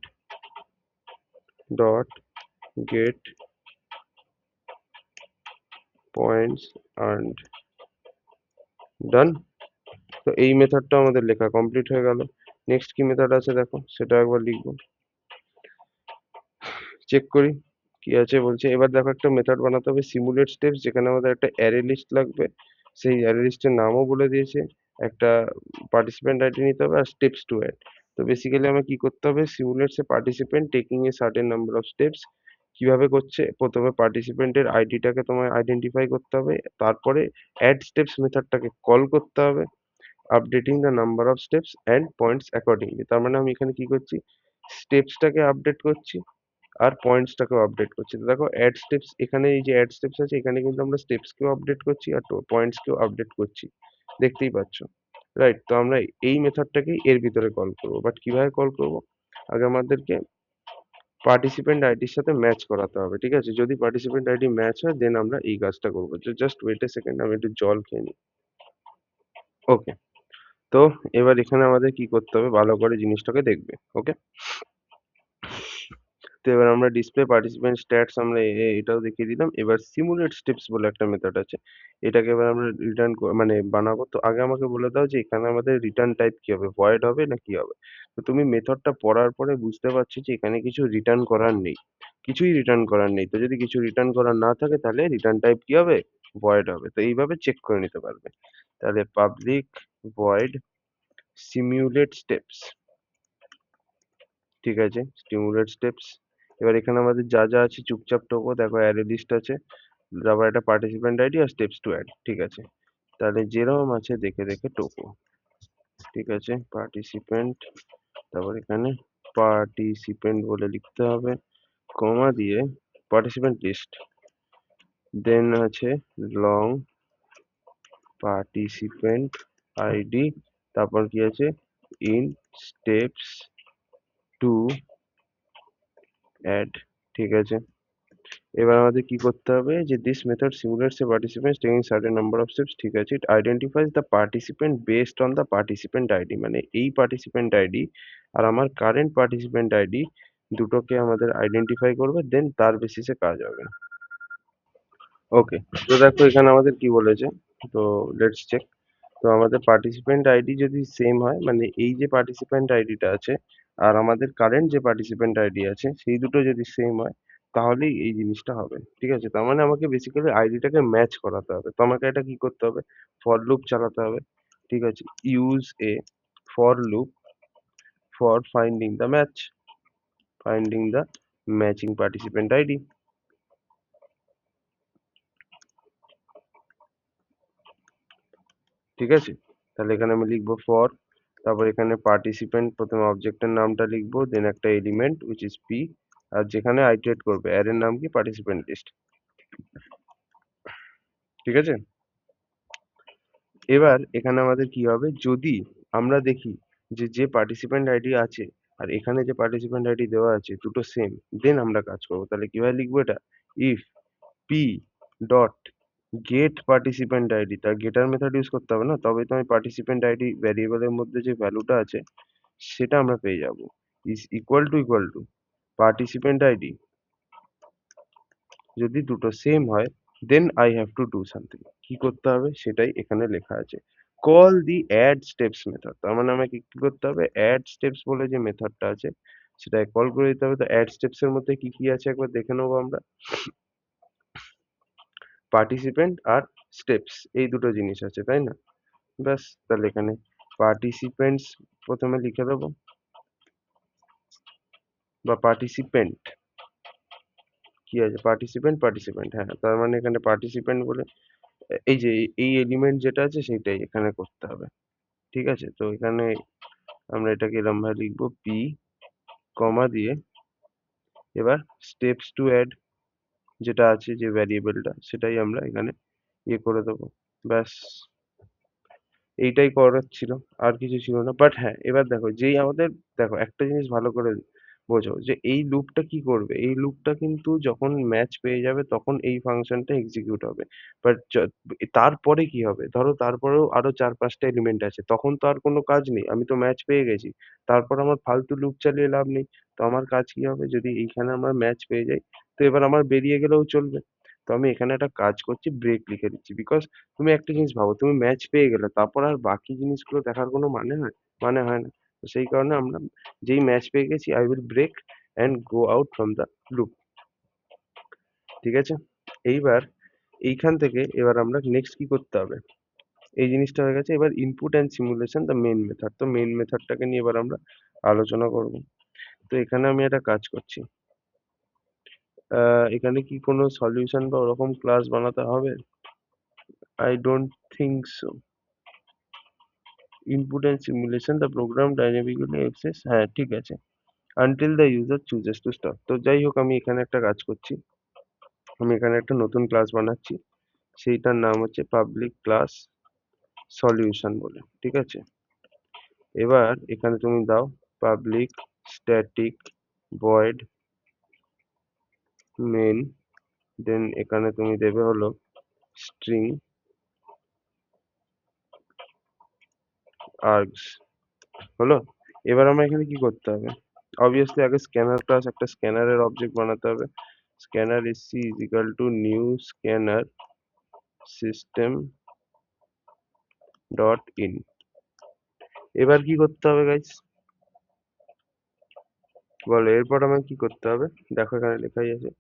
dot get points earned, ডান। তো এই মেথডটা আমাদের লেখা কমপ্লিট হয়ে গেল। নেক্সট কি মেথড আছে দেখো, সেটা একবার লিখবো, চেক করি কি আছে। বলছে এবার দেখো একটা মেথড বানাতে হবে সিমুলেট স্টেপস, যেখানে আমাদের একটা অ্যারে লিস্ট লাগবে, সেই অ্যারে লিস্টের নামও বলে দিয়েছে, একটা পার্টিসিপেন্ট আইডি নিতে হবে আর স্টেপস টু অ্যাড। তো বেসিক্যালি আমার কি করতে হবে, সিমুলেটস a participant taking a certain number of steps. কিভাবে করছে, প্রথমে পার্টিসিপেন্টের আইডিটাকে তোমায় আইডেন্টিফাই করতে হবে, তারপরে অ্যাড স্টেপস মেথডটাকে কল করতে হবে, updating the number of steps and points accordingly. তার মানে আমি এখানে কি করছি, স্টেপসটাকে আপডেট করছি আর পয়েন্টসটাকেও আপডেট করছি। তো দেখো অ্যাড স্টেপস, এখানে এই যে অ্যাড স্টেপস আছে, এখানে কিন্তু আমরা স্টেপসকেও আপডেট করছি আর পয়েন্টসকেও আপডেট করছি, দেখতেই পাচ্ছ, রাইট। তো আমরা এই মেথডটাকেই এর ভিতরে কল করব, বাট কিভাবে কল করব, আগে আমাদেরকে পার্টিসিপেন্ট আইডির সাথে ম্যাচ করাতে হবে, ঠিক আছে। যদি পার্টিসিপেন্ট আইডি ম্যাচ হয় দেন আমরা এই কাজটা করবো। জাস্ট ওয়েট এ সেকেন্ড, আমি একটু জল খেয়ে নিই। ওকে, তো এবার এখানে আমাদের কি করতে হবে, ভালো করে জিনিসটাকে দেখবে। ওকে, তো এবার আমরা ডিসপ্লে পার্টিসিপেন্ট স্ট্যাটস আমরা এটাও দেখিয়ে দিলাম। এবার সিমুলেট স্টেপস বলে একটা মেথড আছে, এটাকে এবার আমরা রিটার্ন মানে বানাবো। তো আগে আমাকে বলে দাও যে এখানে আমাদের রিটার্ন টাইপ কি হবে, ভয়েড হবে না কি হবে। তো তুমি মেথডটা পড়ার পরে বুঝতে পারছো যে এখানে কিছু রিটার্ন করার নেই, কিছুই রিটার্ন করার নেই। তো যদি কিছু রিটার্ন করার না থাকে তাহলে রিটার্ন টাইপ কি হবে, ভয়েড হবে। তো এইভাবে চেক করে নিতে পারবে। তাহলে পাবলিক ভয়েড সিমুলেট স্টেপস, ঠিক আছে, স্টিমুলেট স্টেপস। এবার এখানে আমাদের যা যা আছে চুপচাপ টোকো, দেখো অ্যারে লিস্ট আছে, তারপর একটা পার্টিসিপেন্ট আইডি আর স্টেপস টু অ্যাড, ঠিক আছে। তাহলে যেরকম আছে দেখে দেখে টোকো, ঠিক আছে। পার্টিসিপেন্ট, তারপর এখানে পার্টিসিপেন্ট বলে লিখতে হবে, কমা দিয়ে পার্টিসিপেন্ট লিস্ট, দেন আছে লং পার্টিসিপেন্ট আইডি, তারপর কি আছে ইন স্টেপস টু অ্যাড, ঠিক আছে। এবার আমাদের কি করতে হবে, যে this method simulates a participant taking certain number of steps, ঠিক আছে। It identifies the participant based on the participant ID, মানে এই পার্টিসিপেন্ট আইডি আর আমার কারেন্ট পার্টিসিপেন্ট আইডি দুটোকে আমাদের আইডেন্টিফাই করবে, দেন তার বেসিসে কাজ হবে। ওকে, তো দেখো এখানে আমাদের কি বলেছে, তো লেটস চেক। তো আমাদের পার্টিসিপেন্ট আইডি যদি সেম হয়, মানে এই যে পার্টিসিপেন্ট আইডিটা আছে আর আমাদের কারেন্ট যে পার্টিসিপেন্ট আইডি আছে সেই দুটো যদি সেম হয়, তাহলেই এই জিনিসটা হবে, ঠিক আছে। তার মানে আমাকে বেসিক্যালি আইডিটাকে ম্যাচ করাতে হবে। তো আমাকে এটা কি করতে হবে, ফর লুপ চালাতে হবে, ঠিক আছে। Use A for loop for finding the match, finding the matching participant ID, ঠিক আছে। তাহলে এখানে আমি লিখবো ফর, তারপর এখানে পার্টিসিপেন্ট, প্রথমে অবজেক্টের নামটা লিখবো, দেন একটা এলিমেন্ট উইচ ইজ পি, আর যেখানে আইটারেট করবে অ্যারের নাম কি, পার্টিসিপেন্ট লিস্ট, ঠিক আছে। এবার এখানে আমাদের কি হবে, যদি আমরা দেখি যে যে পার্টিসিপেন্ট আইডি আছে আর এখানে যে পার্টিসিপেন্ট আইডি দেওয়া আছে দুটো সেম, দেন আমরা কাজ করবো। তাহলে কিভাবে লিখবো এটা, if P dot gate participant ID, তার গেটার মেথড ইউজ করতে হবে না, তবেই তো আমি পার্টিসিপেন্ট আইডি ভ্যারিয়েবলের মধ্যে যে ভ্যালুটা আছে সেটা আমরা পেয়ে যাবো, is equal to participant ID, যদি দুটো সেম হয় then I have to do something, কি করতে হবে সেটাই এখানে লেখা আছে, call the add steps method. তার মানে আমাকে কি করতে হবে, অ্যাড স্টেপস বলে যে মেথডটা আছে সেটাকে কল করে দিতে হবে। তো অ্যাড স্টেপস এর মধ্যে কি কি আছে একবার দেখে নেবো আমরা, পার্টিসিপেন্ট আর স্টেপস, এই দুটো জিনিস আছে তাই না। ব্যাস, তাহলে এখানে পার্টিসিপেন্টস প্রথমে লিখে দেবো, বা পার্টিসিপেন্ট, কি আছে পার্টিসিপেন্ট পার্টিসিপেন্ট, হ্যাঁ, তার মানে এখানে পার্টিসিপেন্ট বলে এই যে এই এলিমেন্ট যেটা আছে সেটাই এখানে করতে হবে, ঠিক আছে। তো এখানে আমরা এটাকে এরম ভাবে লিখবো, পি কমা দিয়ে এবার স্টেপস টু অ্যাড যেটা আছে যে ভ্যারিয়েবলটা সেটাই আমরা এখানে ইয়ে করে দেবো, ব্যাস এইটাই করার ছিল, আর কিছু ছিল না। বাট হ্যাঁ, এবার দেখো যেই আমাদের, দেখো একটা জিনিস ভালো করে বোঝো যে এই লুপটা কি করবে, এই লুপটা কিন্তু যখন ম্যাচ পেয়ে যাবে তখন এই ফাংশনটা এক্সিকিউট হবে। বাট তারপরে কি হবে, ধরো তারপরেও আরো 4-5টা এলিমেন্ট আছে, তখন তো আর কোনো কাজ নেই, আমি তো ম্যাচ পেয়ে গেছি। তারপর আমার ফালতু লুপ চালিয়ে লাভ নেই। তো আমার কাজ কি হবে, যদি এইখানে আমার ম্যাচ পেয়ে যাই, তো এবার আমার বেরিয়ে গেলেও চলবে। তো আমি এখানে একটা কাজ করছি, ব্রেক লিখে দিচ্ছি, বিকজ তুমি একটা জিনিস ভাবো, তুমি ম্যাচ পেয়ে গেলে তারপর আর বাকি জিনিসগুলো দেখার কোনো মানে হয়? মানে হয় না। তো সেই কারণে আমরা যেই ম্যাচ পেয়ে গেছি, I will break and go out from the loop. ঠিক আছে? এইবার এইখান থেকে এবার আমরা নেক্সট কি করতে হবে, এই জিনিসটা হয়ে গেছে। এবার input and simulation the main method, তো মেইন মেথডটাকে নিয়ে এবার আমরা আলোচনা করব। তো এখানে আমি একটা কাজ করছি, এখানে কি কোনো সলিউশন বা ওরকম ক্লাস বানাতে হবে? I don't think so. Input and simulation the program dynamically access, হ্যাঁ ঠিক আছে, until the user chooses to stop. তো যাই হোক, আমি এখানে একটা কাজ করছি, আমি এখানে একটা নতুন ক্লাস বানাচ্ছি, সেইটার নাম হচ্ছে পাবলিক ক্লাস সলিউশন বলে। ঠিক আছে? এবার এখানে তুমি দাও পাবলিক স্ট্যাটিক ভয়েড মেন, দেন এখানে তুমি দেবে হলো স্ট্রিং আর্গস। হলো? এবার আমরা এখানে কি করতে হবে, অবভিয়াসলি আগে স্ক্যানার ক্লাস, একটা স্ক্যানারের অবজেক্ট বানাতে হবে। Scanner SC is equal to new scanner system dot in. এবার কি করতে হবে গাইস, বলো এরপর আমার কি করতে হবে? দেখো এখানে লেখাই আছে,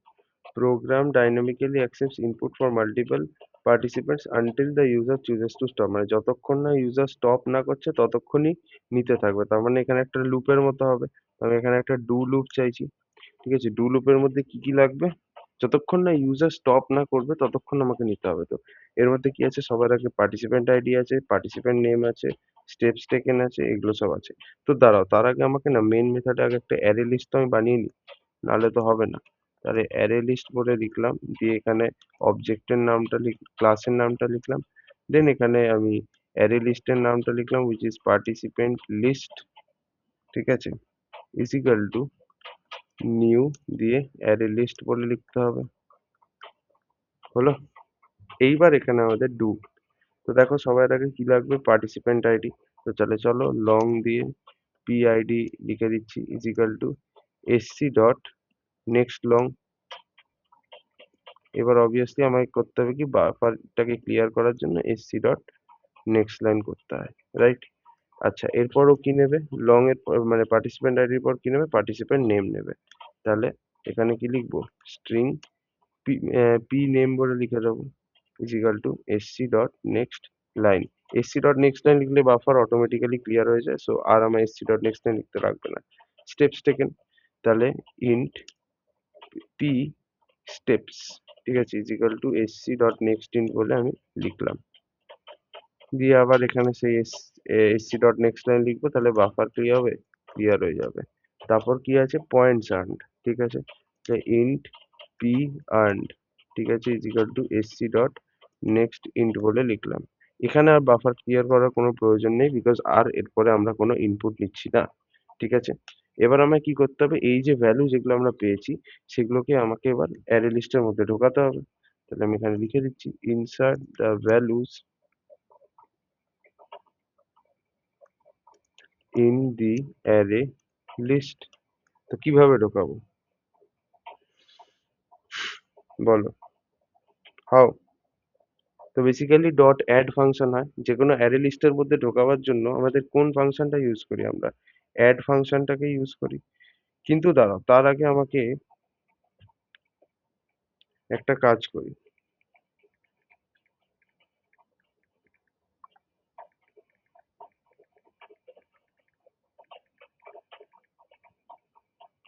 program dynamically accepts input for multiple participants until the user chooses to stop, মানে যতক্ষণ না ইউজার স্টপ না করছে ততক্ষণই নিতে থাকবে। তার মানে এখানে একটা লুপের মতো হবে। আমি এখানে একটা ডু লুপ চাইছি। ঠিক আছে? ডু লুপের মধ্যে কি কি লাগবে, যতক্ষণ না ইউজার স্টপ না করবে ততক্ষণ আমাকে নিতে হবে। তো এর মধ্যে কি আছে, সবার আগে পার্টিসিপেন্ট আইডি আছে, পার্টিসিপেন্ট নেম আছে, স্টেপস টেকেন আছে, এগুলো সব আছে। তো দাঁড়াও, তার আগে আমাকে না মেইন মেথডে আগে একটা অ্যারে লিস্ট তো আমি বানিয়ে নিই, নাহলে তো হবে না। তাহলে অ্যারে লিস্ট বলে লিখলাম, দিয়ে এখানে অবজেক্টের নামটা ক্লাসের নামটা লিখলাম, দেন এখানে আমি অ্যারে লিস্টের নামটা লিখলাম উইচ ইজ পার্টিসিপেন্ট লিস্ট। ঠিক আছে? ইজ ইকুয়াল টু নিউ, দিয়ে অ্যারে লিস্ট বলে লিখতে হবে। হলো? এইবার এখানে আমাদের ডু, তো দেখো সবার আগে কি লাগবে, পার্টিসিপেন্ট আইডি। তো তাহলে চলো লং দিয়ে পিআইডি লিখে দিচ্ছি is equal to SC dot next long. এবার অবভিয়াসলি আমাকে করতে হবে কি, বাফারটাকে ক্লিয়ার করার জন্য এসসি ডট নেক্সট লাইন করতে হয়, রাইট? আচ্ছা, এরপরও কি নেবে, লং এর মানে পার্টিসিপেন্ট আইডির পর কি নেবে, পার্টিসিপেন্ট নেম নেবে। তাহলে এখানে কি লিখবো, স্ট্রিং পি, পি নেম বলে লিখে দেবো is equal to SC dot next line. SC dot next line লিখলে বাফার অটোমেটিক্যালি ক্লিয়ার হয়ে যায়, সো আর আমার এসসি ডট নেক্সট লাইন লিখতে লাগবে না। স্টেপস টেকেন, তাহলে ইন্ট পি স্টেপস, ঠিক আছে, is equal to SC dot next int বলে আমি লিখলাম। দিয়ে আবার এখানে সেই এসসি ডট নেক্সট লাইন লিখবো, তাহলে বাফার কি হবে, ক্লিয়ার হয়ে যাবে। তারপর কি আছে, পয়েন্টস আর্নড। ঠিক আছে? ইন্ট পি আর্নড, ঠিক আছে, is equal to SC dot next int বলে লিখলাম। এখানে আর বাফার ক্লিয়ার করার কোনো প্রয়োজন নেই, বিকজ আর এরপরে আমরা কোনো ইনপুট নিচ্ছি না। ঠিক আছে? এবার আমায় কি করতে হবে, এই যে ভ্যালু যেগুলো আমরা পেয়েছি সেগুলোকে আমাকে এবার অ্যারে লিস্টের মধ্যে ঢোকাতে হবে। তাহলে আমি এখানে লিখে দিচ্ছি insert the values in the array list. তো কিভাবে ঢোকাবো বলো, হাউ? তো বেসিক্যালি ডট অ্যাড ফাংশন হয়, যে কোনো অ্যারে লিস্টের মধ্যে ঢোকাবার জন্য আমাদের কোন ফাংশনটা ইউজ করি, আমরা অ্যাড ফাংশনটাকে ইউজ করি। কিন্তু দাঁড়াও, তার আগে আমাকে একটা কাজ করি,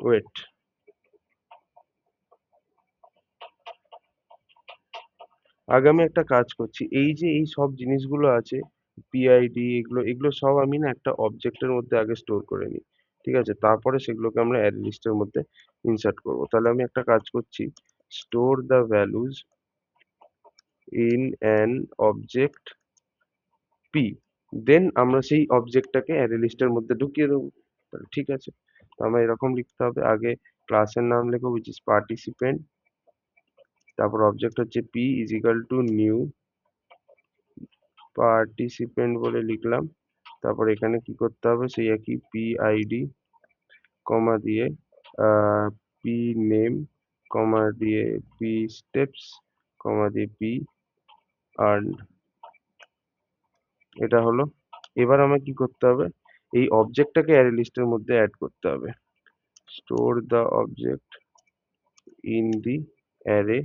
ওয়েট, আগে আমি একটা কাজ করছি, এই যে এই সব জিনিসগুলো আছে, পিআইডি, এগুলো এগুলো সব আমি না একটা অবজেক্টের মধ্যে আগে স্টোর করে নিই। ঠিক আছে? তারপরে সেগুলোকে আমরা অ্যারে লিস্টের মধ্যে ইনসার্ট করব। তাহলে আমি একটা কাজ করছি, store the values in an object P, then আমরা সেই অবজেক্টটাকে অ্যারে লিস্টের মধ্যে ঢুকিয়ে দেবো। তাহলে ঠিক আছে। তো আমার এরকম লিখতে হবে, আগে ক্লাসের নাম লিখবো which is participant, তারপর অবজেক্ট হচ্ছে p is equal to new participant বলে লিখলাম। তারপর এখানে কি করতে হবে, সেই একই PID কমা দিয়ে p name কমা দিয়ে p steps কমা দিয়ে p earned, এটা হলো। এবার আমাকে কি করতে হবে, এই অবজেক্টটাকে অ্যারে লিস্টের মধ্যে অ্যাড করতে হবে। Store the object in the array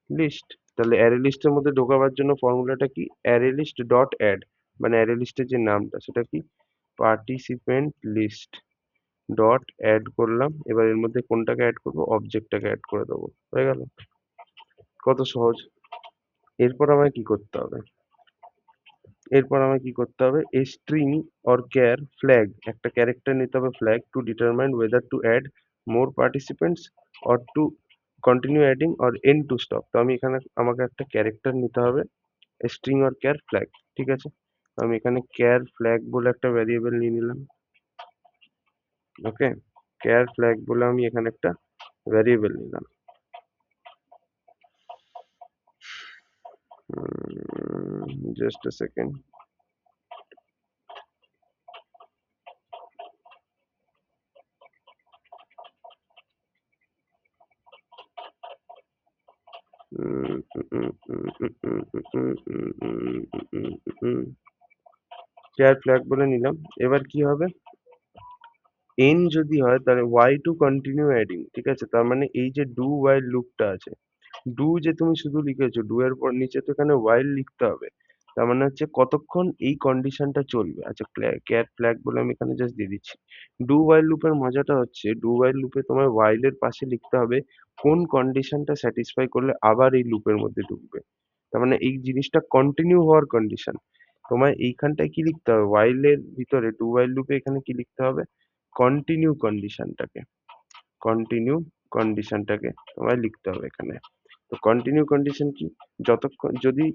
list. তাহলে অ্যারে লিস্টের মধ্যে ঢোকাবার জন্য ফর্মুলাটা কি, অ্যারে লিস্ট ডট অ্যাড, মানে অ্যারে লিস্টের যে নামটা সেটা কি, পার্টিসিপেন্ট লিস্ট ডট অ্যাড করলাম। এবার এর মধ্যে কোনটাকে অ্যাড করবো, অবজেক্টটাকে অ্যাড করে দেবো, হয়ে গেল। কত সহজ। এরপর আমায় কি করতে হবে, a string or char flag, একটা ক্যারেক্টার নিতে হবে flag, to determine whether to add more participants or to continue adding or end to stop. তো আমি এখানে আমাকে একটা ক্যারেক্টার নিতে হবে, স্ট্রিং অর ক্যার ফ্ল্যাগ, ঠিক আছে। আমি এখানে ক্যার ফ্ল্যাগ বলে একটা ভ্যারিয়েবল নিয়ে নিলাম, ওকে। ক্যার ফ্ল্যাগ বলে আমি এখানে একটা ভ্যারিয়েবল নিলাম। জাস্ট আ সেকেন্ড। ক্যার ফ্ল্যাগ বলে নিলাম। এবার কি হবে, এন যদি হয় তাহলে ওয়াই টু কন্টিনিউ অ্যাডিং, ঠিক আছে। তার মানে এই যে ডু ওয়াইল লুপটা আছে, ডু যে তুমি শুধু লিখেছো, ডু এর পর নিচে তো এখানে ওয়াইল লিখতে হবে। তার মানে হচ্ছে কতক্ষণ এই কন্ডিশনটা চলবে। আচ্ছা, ক্যার ফ্ল্যাগ বলে আমি এখানে জাস্ট দিয়ে দিচ্ছি। ডু ওয়াইল লুপের মজাটা হচ্ছে, ডু ওয়াইল লুপে তোমার ওয়াইল এর পাশে লিখতে হবে কোন কন্ডিশনটা স্যাটিসফাই করলে আবার এই লুপের মধ্যে ঢুকবে। তার মানে এই জিনিসটা কন্টিনিউ হওয়ার কন্ডিশন। তোমায় এইখানটায় কি লিখতে হবে, ওয়াইল এর ভিতরে ডু ওয়াইল লুপে এখানে কি লিখতে হবে, কন্টিনিউ কন্ডিশনটাকে, কন্টিনিউ কন্ডিশনটাকে তোমায় লিখতে হবে এখানে। তো কন্টিনিউ কন্ডিশন কি, যতক্ষণ যদি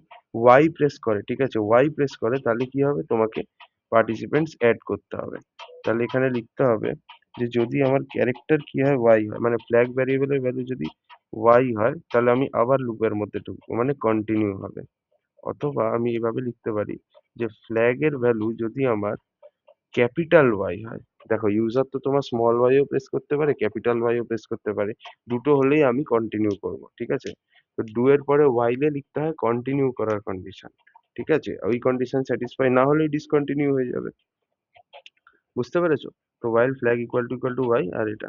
ওয়াই প্রেস করে, ঠিক আছে, ওয়াই প্রেস করে তাহলে কি হবে, তোমাকে পার্টিসিপেন্টস অ্যাড করতে হবে। তাহলে এখানে লিখতে হবে যে যদি আমার ক্যারেক্টার কি হয়, ওয়াই হয়, মানে ফ্ল্যাগ ভ্যারিয়েবলের ভ্যালু যদি ওয়াই হয় তাহলে আমি আবার লুপের মধ্যে ঢুকবো, মানে কন্টিনিউ হবে। অথবা আমি এভাবে লিখতে পারি যে ফ্ল্যাগ এর ভ্যালু যদি আমার ক্যাপিটাল ওয়াই হয়, দেখো ইউজার তো তোমার স্মল ওয়াইও প্রেস করতে পারে, ক্যাপিটাল ওয়াইও প্রেস করতে পারে, দুটো হলেই আমি কন্টিনিউ করব, ঠিক আছে। তো ডু এর পরে ওয়াইলে লিখতে হয় কন্টিনিউ করার কন্ডিশন, ঠিক আছে। ওই কন্ডিশন স্যাটিসফাই না হলেই ডিসকন্টিনিউ হয়ে যাবে, বুঝতে পেরেছো। তো ওয়াইল ফ্ল্যাগ ইকুয়াল টু ওয়াই, আর এটা।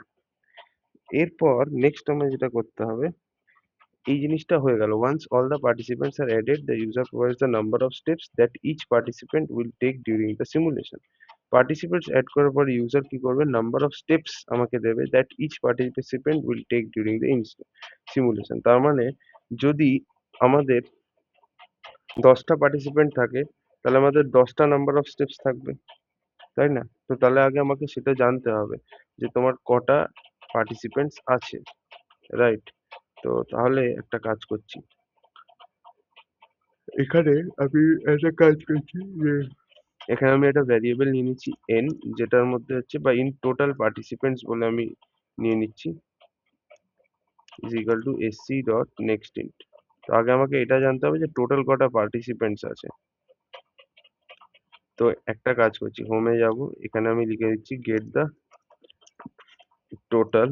এরপর নেক্সট আমার যেটা করতে হবে, এই জিনিসটা হয়ে গেল। Once all the participants are added, the user provides the number of steps that each participant will take during the simulation. Participants add করার পর ইউজার কি করবে, নাম্বার অফ স্টেপস আমাকে দেবে that each participant will take during the simulation. তার মানে যদি আমাদের 10টা পার্টিসিপেন্ট থাকে তাহলে আমাদের 10টা নাম্বার অফ স্টেপস থাকবে, তাই না। তো তাহলে আগে আমাকে সেটা জানতে হবে যে তোমার কটা পার্টিসিপেন্টস আছে, রাইট। তো তাহলে একটা কাজ করছি, এখানে আমি একটা কাজ করছি যে এখানে আমি একটা ভ্যারিয়েবল নিয়ে নিচ্ছি n, যেটার মধ্যে হচ্ছে বা ইন টোটাল পার্টিসিপেন্টস বলে আমি নিয়ে নিচ্ছি, is equal to SC dot next int. তো আগে আমাকে এটা জানতে হবে যে টোটাল কটা পার্টিসিপেন্টস আছে। তো একটা কাজ করছি, হোমে যাব, এখানে আমি লিখে দিচ্ছি get the total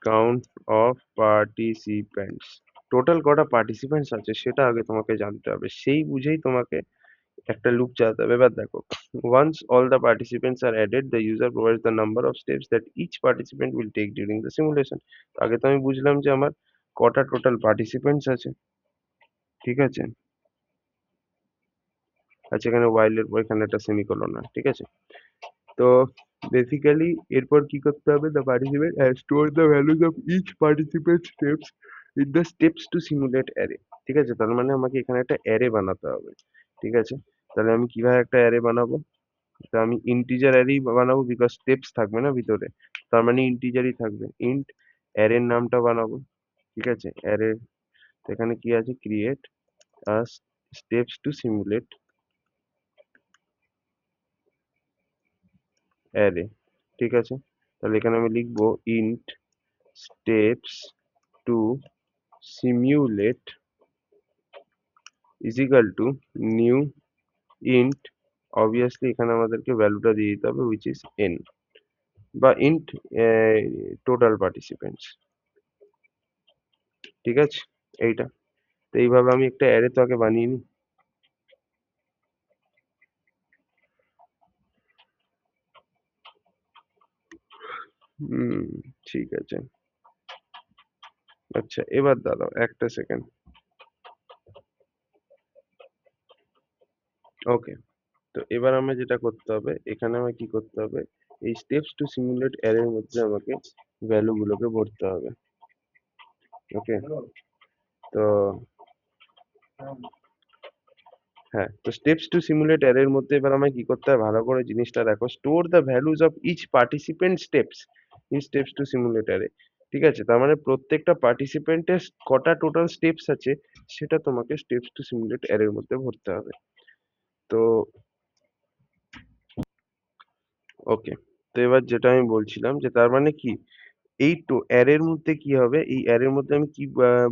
count of participants. Total কটা পার্টিসিপেন্টস আছে সেটা আগে তোমাকে জানতে হবে, সেই বুঝেই তোমাকে একটা লুপ চালাতে হবে। এবার দেখো, once all the participants are added, the user provides the number of steps that each participant will take during the simulation। তো আগে তো আমি বুঝলাম যে আমার কটা টোটাল পার্টিসিপেন্টস আছে, ঠিক আছে। আচ্ছা, এখানে while এর পর এখানে একটা সেমিকোলন হয়, ঠিক আছে। তো বেসিক্যালি এরপর কি করতে হবে, the participant has stored the values of each participant steps in the steps to simulate array, ঠিক আছে। তার মানে আমাকে এখানে একটা অ্যারে বানাতে হবে, ঠিক আছে। তাহলে আমি কিভাবে একটা অ্যারে বানাবো, তা আমি ইন্টিজার অ্যারেই বানাবো, বিকজ স্টেপস থাকবে না ভিতরে, তার মানে ইন্টিজারই থাকবে। ইন্ট অ্যারের নামটা বানাবো, ঠিক আছে। অ্যারে, এখানে কি আছে, create steps to simulate array, ঠিক আছে? তাহলে এখানে আমি লিখবো int steps to simulate is equal to new int, obviously এখানে আমাদেরকে ভ্যালুটা দিয়ে দিতে হবে which is n, বা ইন্ট টোটাল পার্টিসিপেন্টস, ঠিক আছে? এইটা তো এইভাবে আমি একটা অ্যারে তো আগে বানিয়ে নিই। হুম, ঠিক আছে। আচ্ছা এবার দাঁড়াও একটা সেকেন্ড। ওকে, তো এবার আমার যেটা করতে হবে, এখানে আমার কি করতে হবে, এই স্টেপস টু সিমুলেট অ্যারের মধ্যে আমাকে ভ্যালু গুলোকে ভরতে হবে। ওকে, তো হ্যাঁ, তো স্টেপস টু সিমুলেট অ্যারের মধ্যে এবার আমায় কি করতে হবে, ভালো করে জিনিসটা দেখো, store the values of each participant steps in steps to simulate array. ঠিক আছে, তার মানে প্রত্যেকটা পার্টিসিপেন্টের কটা টোটাল স্টেপস আছে সেটা তোমাকে স্টেপস টু সিমুলেট অ্যারের মধ্যে ভরতে হবে। তো ওকে, তো এবার যেটা আমি বলছিলাম যে তার মানে কি, এই তো অ্যারের মধ্যে কি হবে, এই অ্যারের মধ্যে আমি কি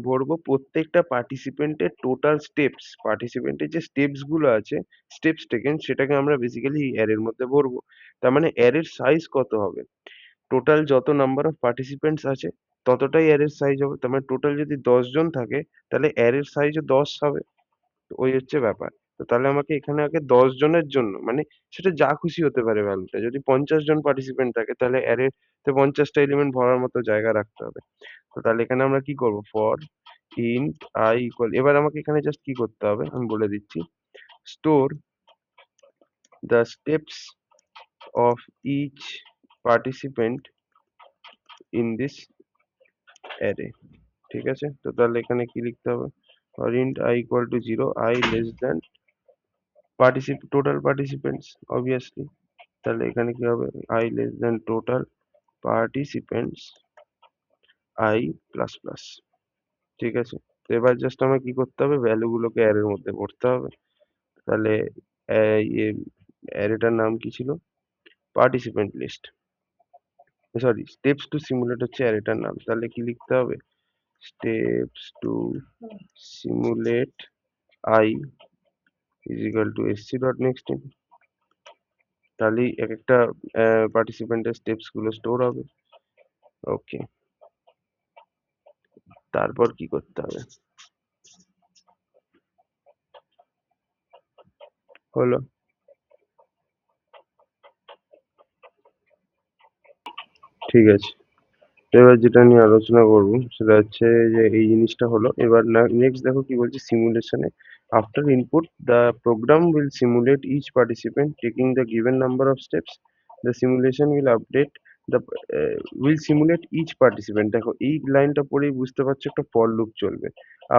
ভরবো, প্রত্যেকটা পার্টিসিপেন্টের টোটাল স্টেপস, পার্টিসিপেন্টের যে স্টেপস গুলো আছে, স্টেপস টেকেন, সেটাকে আমরা বেসিক্যালি এই অ্যারের মধ্যে ভরবো। তার মানে অ্যারের সাইজ কত হবে, টোটাল যত নাম্বার অফ পার্টিসিপেন্টস আছে ততটাই অ্যারের সাইজ হবে। তার মানে টোটাল যদি 10 জন থাকে তাহলে অ্যারের সাইজও 10 হবে। তো ওই হচ্ছে ব্যাপার। তো তাহলে আমাকে এখানে আগে 10 জনের জন্য, মানে সেটা যা খুশি হতে পারে ভ্যালুটা, যদি 50 জন পার্টিসিপেন্ট থাকে তাহলে অ্যারেতে 50টা এলিমেন্ট ভরার মতো জায়গা রাখতে হবে। তো তাহলে এখানে আমরা কি করব, ফর ইন্ট আই ইকুয়াল, এবার আমাকে এখানে জাস্ট কি করতে হবে আমি বলে দিচ্ছি, store the steps of each participant in this array. ঠিক আছে, তো তাহলে এখানে কি লিখতে হবে, for int i equal to 0, i less than total participants obviously. তাহলে এখানে কি হবে, i less than total participants i plus plus. ঠিক আছে, তো এবার জাস্ট আমার কি করতে হবে, ভ্যালু গুলোকে অ্যারের মধ্যে ভরতে হবে। তাহলে অ্যারেটার নাম কি ছিল, participant list, sorry steps to simulate হচ্ছে অ্যারেটার নাম। তাহলে কি লিখতে হবে, steps to simulate i is equal to SC dot next in. তাহলেই এক একটা পার্টিসিপেন্টের স্টেপস গুলো স্টোর হবে। ওকে, তারপর কি করতে হবে, হলো, ঠিক আছে। তো এবার যেটা নিয়ে আলোচনা করব সেটা হচ্ছে যে এই জিনিসটা হলো, এবার নেক্সট দেখো কি বলছে, সিমুলেশনে after input the program will simulate each participant taking the given number of steps, the simulation will update the will simulate each participant. দেখো এই লাইনটা পড়েই বুঝতে পারছো একটা ফর লুপ চলবে।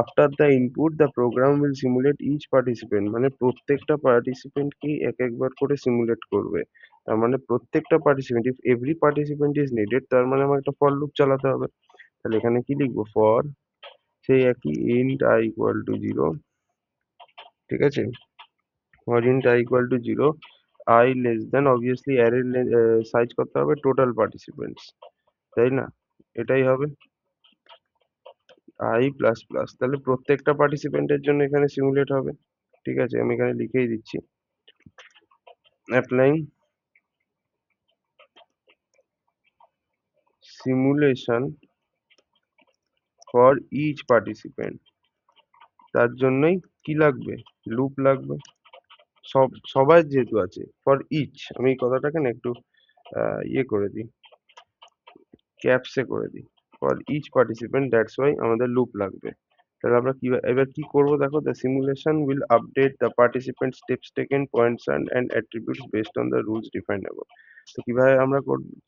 After the input the program will simulate each participant, মানে প্রত্যেকটা পার্টিসিপেন্টকেই এক একবার করে সিমুলেট করবে। তার মানে প্রত্যেকটা participant, if every participant is needed, তার মানে আমার একটা ফর লুপ চালাতে হবে। তাহলে এখানে কি লিখবো, ফর সেই একই ইন্ট আই ইকুয়াল টু 0, ঠিক আছে, for int i equal to 0, i less than, obviously অ্যারের সাইজ করতে হবে টোটাল পার্টিসিপেন্টস, তাই না, এটাই হবে আই প্লাস প্লাস। তাহলে প্রত্যেকটা পার্টিসিপেন্টের জন্য এখানে সিমুলেট হবে। ঠিক আছে, আমি এখানে লিখেই দিচ্ছি, applying simulation for each participant, তার জন্যই কি লাগবে, লুপ লাগবে। সবার যেহেতু আছে, ফর ইচ, আমি এই কথাটাকে না একটু ইয়ে করে দিই, ক্যাপসে করে দিই, for each participant, that's why আমাদের লুপ লাগবে। তাহলে আমরা কি এবার কি করব, দেখো, the simulation will update the participant steps taken points and attributes based on the rules defined above. তো কিভাবে আমরা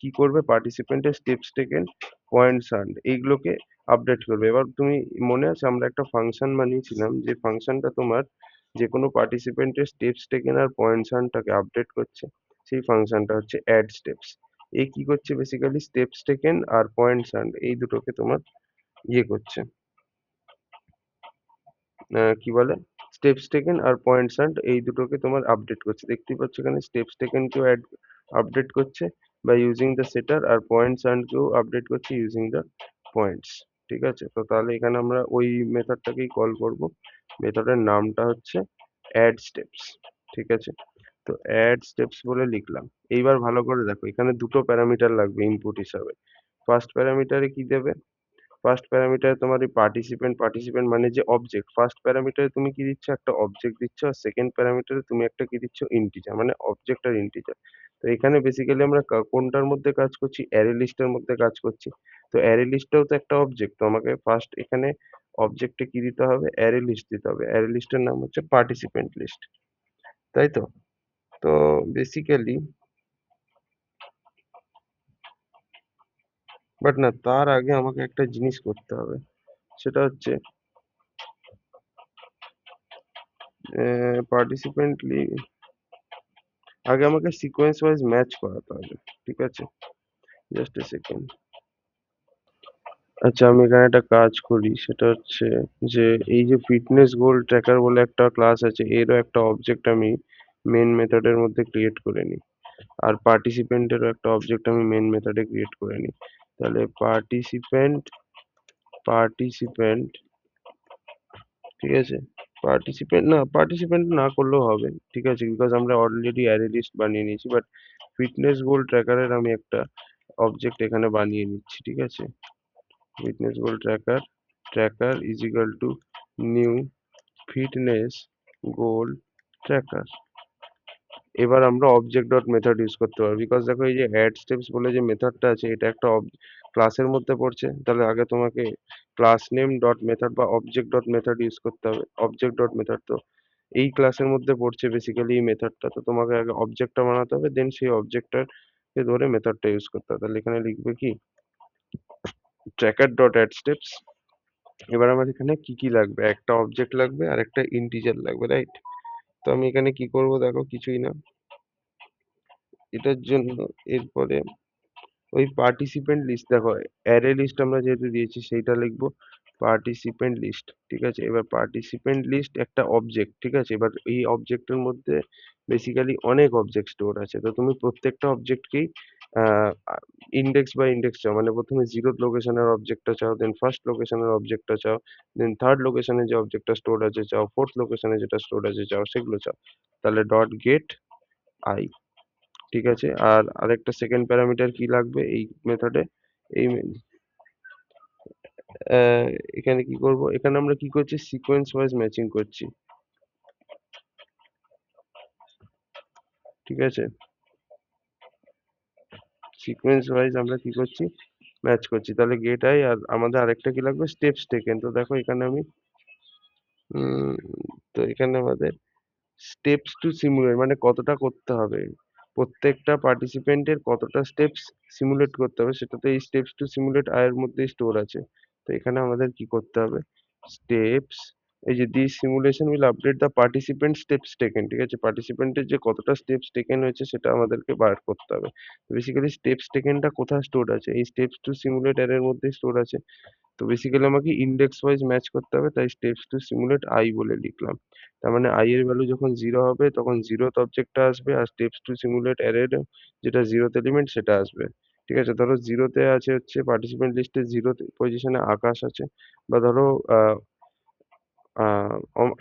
কি করবে, পার্টিসিপেন্টের স্টেপস টেকেন, পয়েন্টস আর্নড, এইগুলোকে আপডেট করবে। এবার তুমি মনে আছে আমরা একটা ফাংশন বানিয়েছিলাম, যে ফাংশনটা তোমার যে কোনো পার্টিসিপেন্টের স্টেপস টেকেন আর পয়েন্টস আর্নটাকে আপডেট করছে, সেই ফাংশনটা হচ্ছে অ্যাড স্টেপস। এই কি করছে, বেসিক্যালি স্টেপস টেকেন আর পয়েন্টস আর্নড এই দুটোকে তোমার ইয়ে করছে, কি বলে, স্টেপস টেকেন আর পয়েন্টস আর্নড এই দুটোকে তোমার আপডেট করছে। দেখতেই পাচ্ছ এখানে স্টেপস টেকেন কেও অ্যাড আপডেট করছে বা ইউজিং দ্য সেটার, আর পয়েন্টস আর্ন কেও আপডেট করছে ইউজিং দ্য পয়েন্টস। ঠিক আছে, তো তাহলে এখানে আমরা ওই মেথডটাকেই কল করব। মেথডের নামটা হচ্ছে অ্যাড স্টেপস। ঠিক আছে, তো অ্যাড স্টেপস বলে লিখলাম। এইবার ভালো করে দেখো, এখানে দুটো প্যারামিটার লাগবে ইনপুট হিসাবে। ফার্স্ট প্যারামিটারে কি দেবে? ফার্স্ট প্যারামিটারে তোমার এই পার্টিসিপেন্ট, পার্টিসিপেন্ট মানে যে অবজেক্ট, ফার্স্ট প্যারামিটারে তুমি কি দিচ্ছ? একটা অবজেক্ট দিচ্ছ। আর সেকেন্ড প্যারামিটারে তুমি একটা কি দিচ্ছ? ইন্টিজার, মানে অবজেক্ট আর ইন্টিজার। তো এখানে বেসিক্যালি আমরা কোনটার মধ্যে কাজ করছি? অ্যারে লিস্টের মধ্যে কাজ করছি। তো অ্যারে লিস্টটাও তো একটা অবজেক্ট, তো আমাকে ফার্স্ট এখানে অবজেক্টে কি দিতে হবে? অ্যারে লিস্ট দিতে হবে। অ্যারে লিস্টের নাম হচ্ছে পার্টিসিপেন্ট লিস্ট, তাই তো? তো বেসিক্যালি, বাট না, তার আগে আমাকে একটা জিনিস করতে হবে। সেটা হচ্ছে পার্টিসিপেন্ট, আগে আমাকে সিকোয়েন্স ওয়াইজ ম্যাচ করাতে হবে। ঠিক আছে, জাস্ট এ সেকেন্ড। আচ্ছা, আমি এখানে একটা কাজ করি, সেটা হচ্ছে যে এই যে ফিটনেস গোল ট্র্যাকার বলে একটা ক্লাস আছে, এরও একটা অবজেক্ট আমি মেন মেথডের মধ্যে ক্রিয়েট করে নিই। আর পার্টিসিপেন্টেরও একটা অবজেক্ট আমি মেন মেথডে ক্রিয়েট করে নিই। তাহলে পার্টিসিপেন্ট, পার্টিসিপেন্ট, ঠিক আছে, পার্টিসিপেন্ট না, পার্টিসিপেন্ট না করলেও হবে। ঠিক আছে, বিকজ আমরা অলরেডি অ্যারে লিস্ট বানিয়ে নিয়েছি। বাট ফিটনেস গোল ট্র্যাকারের আমি একটা অবজেক্ট এখানে বানিয়ে নিচ্ছি। ঠিক আছে, fitness goal tracker, tracker is equal to new fitness goal tracker. এবার আমরা অবজেক্ট ডট মেথড ইউজ করতে পারবো, বিকজ দেখো এই যে অ্যাড স্টেপস বলে যে মেথডটা আছে, এটা একটা ক্লাসের মধ্যে পড়ছে। তাহলে আগে তোমাকে ক্লাস নেম ডট মেথড বা অবজেক্ট ডট মেথড ইউজ করতে হবে। অবজেক্ট ডট মেথড তো এই ক্লাসের মধ্যে পড়ছে বেসিক্যালি এই মেথডটা, তো তোমাকে আগে অবজেক্টটা বানাতে হবে, দেন সেই অবজেক্টটার কে ধরে মেথডটা ইউজ করতে হবে। তাহলে এখানে লিখবে কি? Tracker dot add steps. এবার আমার এখানে কি কি লাগবে? একটা অবজেক্ট লাগবে আর একটা ইন্টিজার লাগবে, রাইট? তো আমি এখানে কি করব? দেখো, কিছুই না। এটার জন্য এরপরে ওই পার্টিসিপেন্ট লিস্ট, দেখো অ্যারে লিস্ট আমরা যেহেতু দিয়েছি সেইটা লিখবো পার্টিসিপেন্ট লিস্ট। ঠিক আছে, এবার পার্টিসিপেন্ট লিস্ট একটা অবজেক্ট। ঠিক আছে, এবার এই অবজেক্টের মধ্যে বেসিক্যালি অনেক অবজেক্ট স্টোর আছে, তো তুমি প্রত্যেকটা অবজেক্টকেই ইন্ডেক্স বাই ইন্ডেক্স চাও, মানে প্রথমে জিরোথ লোকেশনের অবজেক্টটা চাও, দেন ফার্স্ট লোকেশনের অবজেক্টটা চাও, দেন থার্ড লোকেশনে যে অবজেক্টটা স্টোর আছে চাও, ফোর্থ লোকেশনে যেটা স্টোর আছে চাও, সেগুলো চাও। তাহলে ডট গেট আই। ঠিক আছে, আর আরেকটা সেকেন্ড প্যারামিটার কি লাগবে এই মেথডে? এই আহ, এখানে কি করব? এখানে আমরা কি করছি? সিকোয়েন্স ওয়াইজ ম্যাচিং করছি। ঠিক আছে, সিকোয়েন্স ওয়াইজ আমরা কি করছি? ম্যাচ করছি। তাহলে গেট আই, আর আমাদের আরেকটা কি লাগবে? Steps taken. তো দেখো এখানে আমি উম, তো এখানে আমাদের স্টেপস টু সিমুলেট, মানে কতটা করতে হবে, প্রত্যেকটা পার্টিসিপেন্টের কতটা স্টেপস সিমুলেট করতে হবে, সেটা তো এই স্টেপস টু সিমুলেট আয়ের মধ্যে স্টোর আছে। তো এখানে আমাদের কি করতে হবে? স্টেপস, এই যে the simulation will update the participant steps taken. ঠিক আছে, পার্টিসিপেন্টের যে কতটা স্টেপস টেকেন হয়েছে সেটা আমাদেরকে বার করতে হবে। বেসিক্যালি স্টেপস টেকেনটা কোথায় স্টোর আছে? এই স্টেপস টু সিমুলেট এর মধ্যে স্টোর আছে। তো বেসিক্যালি আমাকে ইন্ডেক্স ওয়াইজ ম্যাচ করতে হবে, তাই স্টেপস টু সিমুলেট আই বলে লিখলাম। তার মানে আই এর ভ্যালু যখন জিরো হবে তখন জিরোথ অবজেক্টটা আসবে, আর স্টেপস টু সিমুলেট অ্যারের যেটা জিরোথ এলিমেন্ট সেটা আসবে। ঠিক আছে, ধরো জিরোতে আছে হচ্ছে পার্টিসিপেন্ট লিস্টে জিরো পজিশনে আকাশ আছে, বা ধরো আহ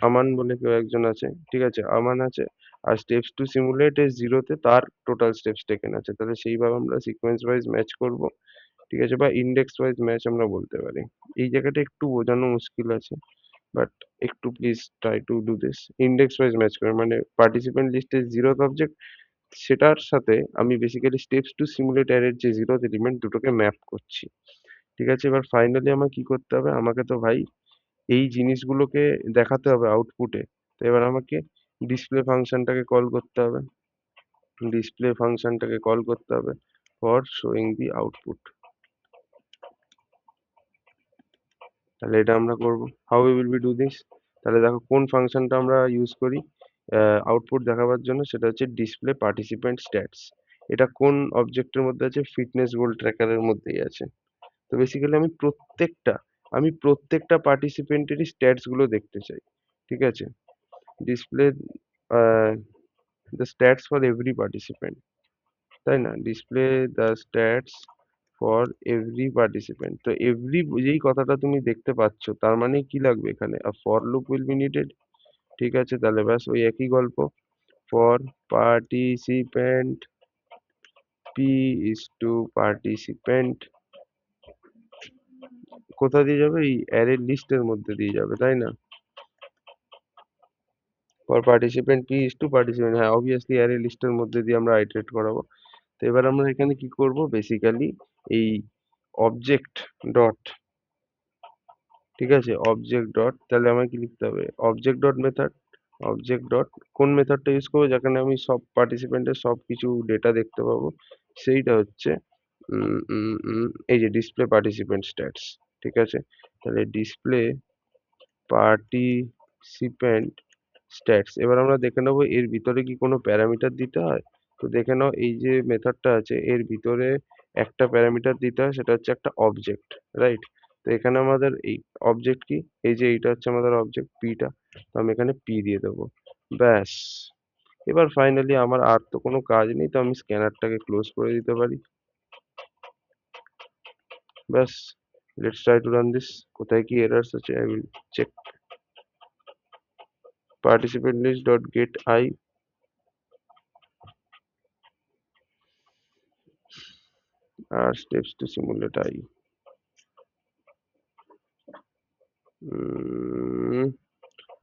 আমান বলে কেউ একজন আছে। ঠিক আছে, আমান আছে, আর স্টেপস টু সিমুলেট এ জিরোতে তার টোটাল স্টেপস টেকেন আছে। তাহলে সেইভাবে আমরা সিকোয়েন্স ওয়াইজ ম্যাচ করব। ঠিক আছে, বা ইন্ডেক্স ওয়াইজ ম্যাচ আমরা বলতে পারি। এই জায়গাটা একটু বোঝানো মুশকিল আছে, বাট একটু please try to do this. Index wise match করে মানে পার্টিসিপেন্ট লিস্টের জিরোথ অবজেক্ট, সেটার সাথে আমি বেসিক্যালি স্টেপস টু সিমুলেট অ্যারের যে জিরোথ এলিমেন্ট দুটোকে ম্যাপ করছি। ঠিক আছে, এবার ফাইনালি আমার কি করতে হবে? আমাকে তো ভাই এই জিনিসগুলোকে দেখাতে হবে আউটপুটে। তো এবার আমাকে ডিসপ্লে ফাংশনটাকে কল করতে হবে। ডিসপ্লে ফাংশনটাকে কল করতে হবে ফর শোয়িং দি আউটপুট। তাহলে এটা আমরা করব। How we will be do this? তাহলে দেখো কোন ফাংশনটা আমরা ইউজ করি আউটপুট দেখাবার জন্য, সেটা হচ্ছে ডিসপ্লে পার্টিসিপেন্ট স্ট্যাটস। এটা কোন অবজেক্টের মধ্যে আছে? ফিটনেস গোল ট্র্যাকারের মধ্যেই আছে। তো বেসিক্যালি আমি প্রত্যেকটা পার্টিসিপেন্টেরই স্ট্যাটস গুলো দেখতে চাই। ঠিক আছে, display the stats for every participant. তাই না? Display the stats for every participant. তো এভরি যেই কথাটা তুমি দেখতে পাচ্ছ তার মানে কি লাগবে এখানে? For loop will be needed. ঠিক আছে, তাহলে ব্যাস ওই একই গল্প। For participant P is to participant, কোথা দিয়ে যাবে? এই অ্যারে লিস্টের মধ্যে দিয়ে যাবে, তাই না? For participant P is to participant, হ্যাঁ অবভিয়াসলি অ্যারে লিস্টের মধ্যে দিয়ে আমরা আইটারেট করাবো। তো এবার আমরা এখানে কি করব? বেসিক্যালি এই অবজেক্ট ডট, ঠিক আছে, অবজেক্ট ডট, তাহলে আমায় কি লিখতে হবে? Object dot method, object dot কোন মেথডটা ইউজ করবো যেখানে আমি সব পার্টিসিপেন্টের সব কিছু ডেটা দেখতে পাবো? সেইটা হচ্ছে এই যে ডিসপ্লে পার্টিসিপেন্ট স্ট্যাটস। ঠিক আছে, তাহলে ডিসপ্লে পার্টিসিপেন্ট স্ট্যাটস। এবার আমরা দেখে নেবো এর ভিতরে কি কোনো প্যারামিটার দিতে হয়। তো দেখে নাও এই যে মেথডটা আছে এর ভিতরে একটা প্যারামিটার দিতে হয়, সেটা হচ্ছে একটা অবজেক্ট, রাইট? তো এখানে আমাদের এই অবজেক্ট কি, এই যে এইটা হচ্ছে আমাদের অবজেক্ট পিটা, তো আমি এখানে পি দিয়ে দেবো, ব্যাস। এবার ফাইনালি আমার আর তো কোনো কাজ নেই, তো আমি স্ক্যানারটাকে ক্লোজ করে দিতে পারি, ব্যাস। Let's try to run this. কোথায় কি এরার্স আছে I will check. participant list dot get I, আর steps to simulate I।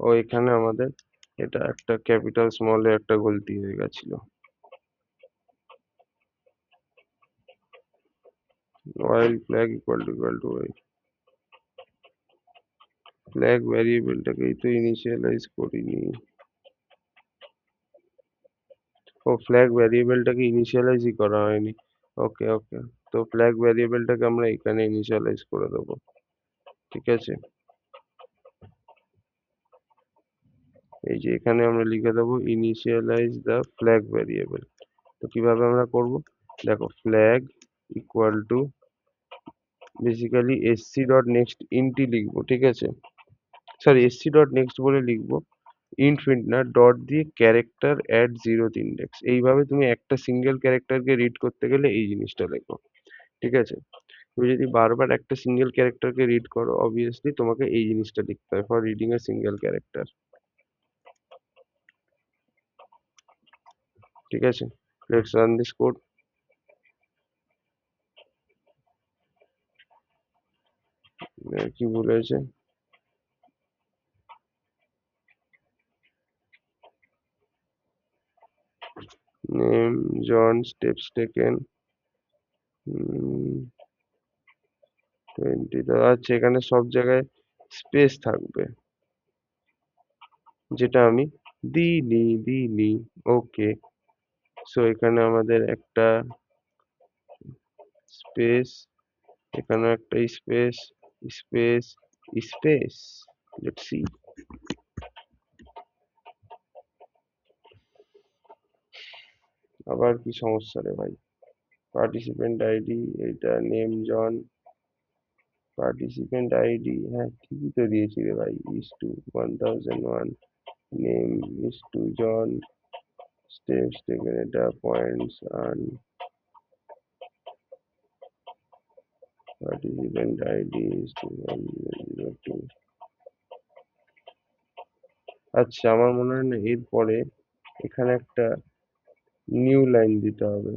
ও এখানে আমাদের এটা একটা ক্যাপিটাল স্মলে একটা গলতি হয়ে গেছিল। while flag equal to y, flag ভ্যারিয়েবলটাকেই তো ইনিশিয়ালাইজ করিনি। ও ফ্ল্যাগ ভ্যারিয়েবলটাকে ইনিশিয়ালাইজই করা হয়নি। ওকে ওকে, তো ফ্ল্যাগ ভ্যারিয়েবলটাকে আমরা এখানে ইনিশিয়ালাইজ করে দেবো। ঠিক আছে, এই যে এখানে আমরা লিখে দেবো ইনিশিয়ালাইজ দ্য ফ্ল্যাগ ভ্যারিয়েবল। তো কিভাবে আমরা করব? দেখো flag equal to basically SC dot next int লিখবো, ঠিক আছে, সরি এসসি ডট নেক্সট বলে লিখবো, ইন্ট ফিন্ট না, ডট দিয়ে ক্যারেক্টার অ্যাট জিরোথ ইন্ডেক্স। এইভাবে তুমি একটা সিঙ্গেল ক্যারেক্টারকে রিড করতে গেলে এই জিনিসটা লেখো। ঠিক আছে, তুমি যদি বারবার একটা সিঙ্গেল ক্যারেক্টারকে রিড করো অবভিয়াসলি তোমাকে এই জিনিসটা লিখতে হয়, for reading a single character. ঠিক আছে, লেটস রান দিস কোড। কি ভুল হয়েছে? নেম জন, স্টেপস টেকেন 20, তো আচ্ছা এখানে সব জায়গায় স্পেস থাকবে, যেটা আমি দিইনি। ওকে, সো এখানে আমাদের একটা স্পেস, এখানে একটা space, space, space. Let's see. আবার কি সমস্যা রে ভাই? পার্টিসিপেন্ট আইডি, এটা নেম জন, পার্টিসিপেন্ট আইডি, হ্যাঁ ঠিকই তো দিয়েছি রে ভাই, is to 1001, name is to John, steps taken এটা points earn, participant ID is to 102। আচ্ছা আমার মনে হয় না এরপরে এখানে একটা নিউ লাইন দিতে হবে,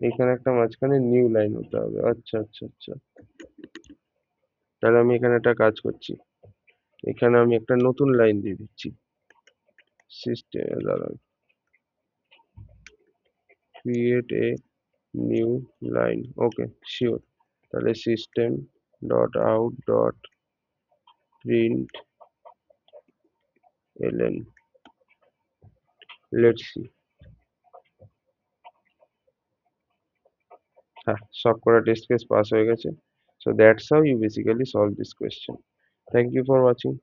এখানে একটা মাঝখানে নিউ লাইন হতে হবে। আচ্ছা, তাহলে আমি এখানে একটা কাজ করছি, এখানে আমি একটা নতুন লাইন দিয়ে দিচ্ছি। সিস্টেম দাঁড়ান, create a new line, okay sure. তাহলে system dot out dot print LN, let's see. হ্যাঁ সবকটা টেস্ট কেস পাস হয়ে গেছে। So that's how you basically solve this question. Thank you for watching.